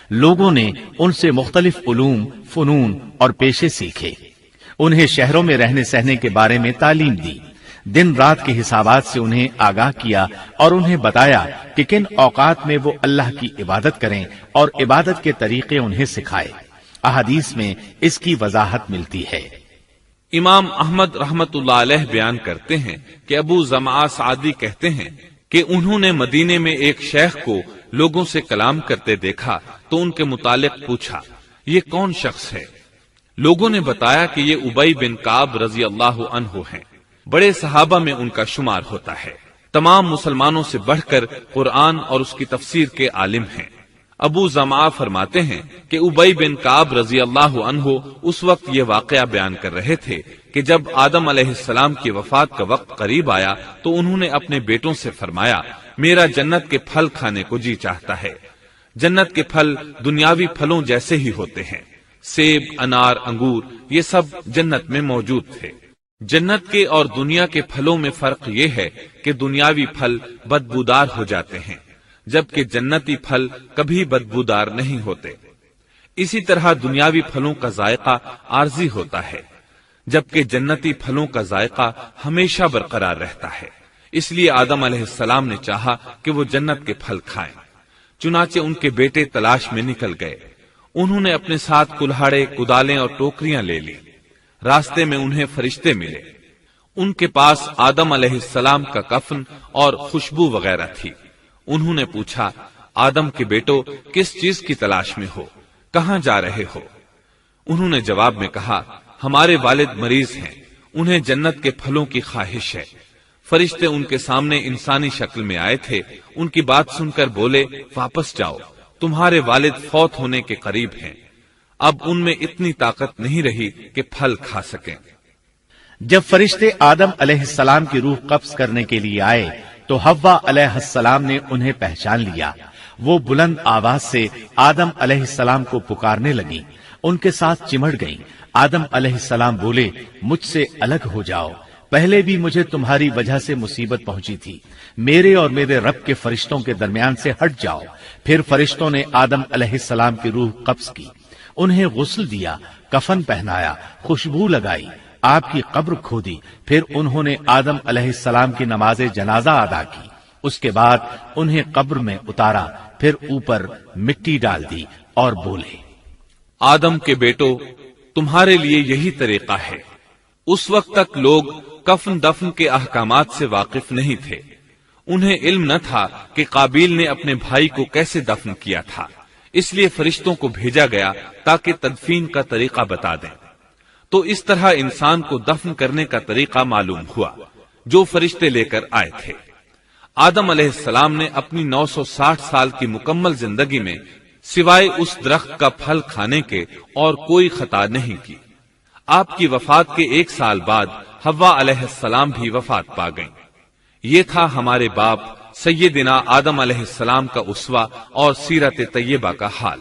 لوگوں نے ان سے مختلف علوم، فنون اور پیشے سیکھے، انہیں شہروں میں رہنے سہنے کے بارے میں تعلیم دی، دن رات کے حسابات سے انہیں آگاہ کیا اور انہیں بتایا کہ کن اوقات میں وہ اللہ کی عبادت کریں اور عبادت کے طریقے انہیں سکھائے۔ احادیث میں اس کی وضاحت ملتی ہے۔ امام احمد رحمت اللہ علیہ بیان کرتے ہیں کہ ابو زمعہ سعدی کہتے ہیں کہ انہوں نے مدینے میں ایک شیخ کو لوگوں سے کلام کرتے دیکھا تو ان کے متعلق پوچھا، یہ کون شخص ہے؟ لوگوں نے بتایا کہ یہ ابی بن کعب رضی اللہ عنہ ہیں، بڑے صحابہ میں ان کا شمار ہوتا ہے، تمام مسلمانوں سے بڑھ کر قرآن اور اس کی تفسیر کے عالم ہیں۔ ابو زمعہ فرماتے ہیں کہ ابی بن کعب رضی اللہ عنہ اس وقت یہ واقعہ بیان کر رہے تھے کہ جب آدم علیہ السلام کی وفات کا وقت قریب آیا تو انہوں نے اپنے بیٹوں سے فرمایا، میرا جنت کے پھل کھانے کو جی چاہتا ہے۔ جنت کے پھل دنیاوی پھلوں جیسے ہی ہوتے ہیں، سیب، انار، انگور، یہ سب جنت میں موجود تھے۔ جنت کے اور دنیا کے پھلوں میں فرق یہ ہے کہ دنیاوی پھل بدبودار ہو جاتے ہیں، جبکہ جنتی پھل کبھی بدبودار نہیں ہوتے۔ اسی طرح دنیاوی پھلوں کا ذائقہ عارضی ہوتا ہے، جبکہ جنتی پھلوں کا ذائقہ ہمیشہ برقرار رہتا ہے۔ اس لیے آدم علیہ السلام نے چاہا کہ وہ جنت کے پھل کھائیں، چنانچہ ان کے بیٹے تلاش میں نکل گئے۔ انہوں نے اپنے ساتھ کلہاڑے، کدالیں اور ٹوکریاں لے لی۔ راستے میں انہیں فرشتے ملے، ان کے پاس آدم علیہ السلام کا کفن اور خوشبو وغیرہ تھی۔ انہوں نے پوچھا، آدم کے بیٹو، کس چیز کی تلاش میں ہو؟ کہاں جا رہے ہو؟ انہوں نے جواب میں کہا، ہمارے والد مریض ہیں، انہیں جنت کے پھلوں کی خواہش ہے۔ فرشتے ان کے سامنے انسانی شکل میں آئے تھے، ان کی بات سن کر بولے، واپس جاؤ، تمہارے والد فوت ہونے کے قریب ہیں، اب ان میں اتنی طاقت نہیں رہی کہ پھل کھا سکیں۔ جب فرشتے آدم علیہ السلام کی روح قبض کرنے کے لیے آئے تو حوا علیہ السلام نے انہیں پہچان لیا۔ وہ بلند آواز سے آدم علیہ السلام کو پکارنے لگی، ان کے ساتھ چمڑ گئیں۔ آدم علیہ السلام بولے، مجھ سے الگ ہو جاؤ، پہلے بھی مجھے تمہاری وجہ سے مصیبت پہنچی تھی، میرے اور میرے رب کے فرشتوں کے درمیان سے ہٹ جاؤ۔ پھر فرشتوں نے آدم علیہ السلام کی روح قبض کی، انہیں غسل دیا، کفن پہنایا، خوشبو لگائی، آپ کی قبر کھودی، پھر انہوں نے آدم علیہ السلام کی نماز جنازہ ادا کی۔ اس کے بعد انہیں قبر میں اتارا، پھر اوپر مٹی ڈال دی اور بولے، آدم کے بیٹو، تمہارے لیے یہی طریقہ ہے۔ اس وقت تک لوگ کفن دفن کے احکامات سے واقف نہیں تھے، انہیں علم نہ تھا کہ قابیل نے اپنے بھائی کو کیسے دفن کیا تھا، اس لیے فرشتوں کو بھیجا گیا تاکہ تدفین کا طریقہ بتا دیں۔ تو اس طرح انسان کو دفن کرنے کا طریقہ معلوم ہوا جو فرشتے لے کر آئے تھے۔ آدم علیہ السلام نے اپنی 960 سال کی مکمل زندگی میں سوائے اس درخت کا پھل کھانے کے اور کوئی خطا نہیں کی۔ آپ کی وفات کے 1 سال بعد حوا علیہ السلام بھی وفات پا گئیں۔ یہ تھا ہمارے باپ سیدنا آدم علیہ السلام کا اسوہ اور سیرت طیبہ کا حال۔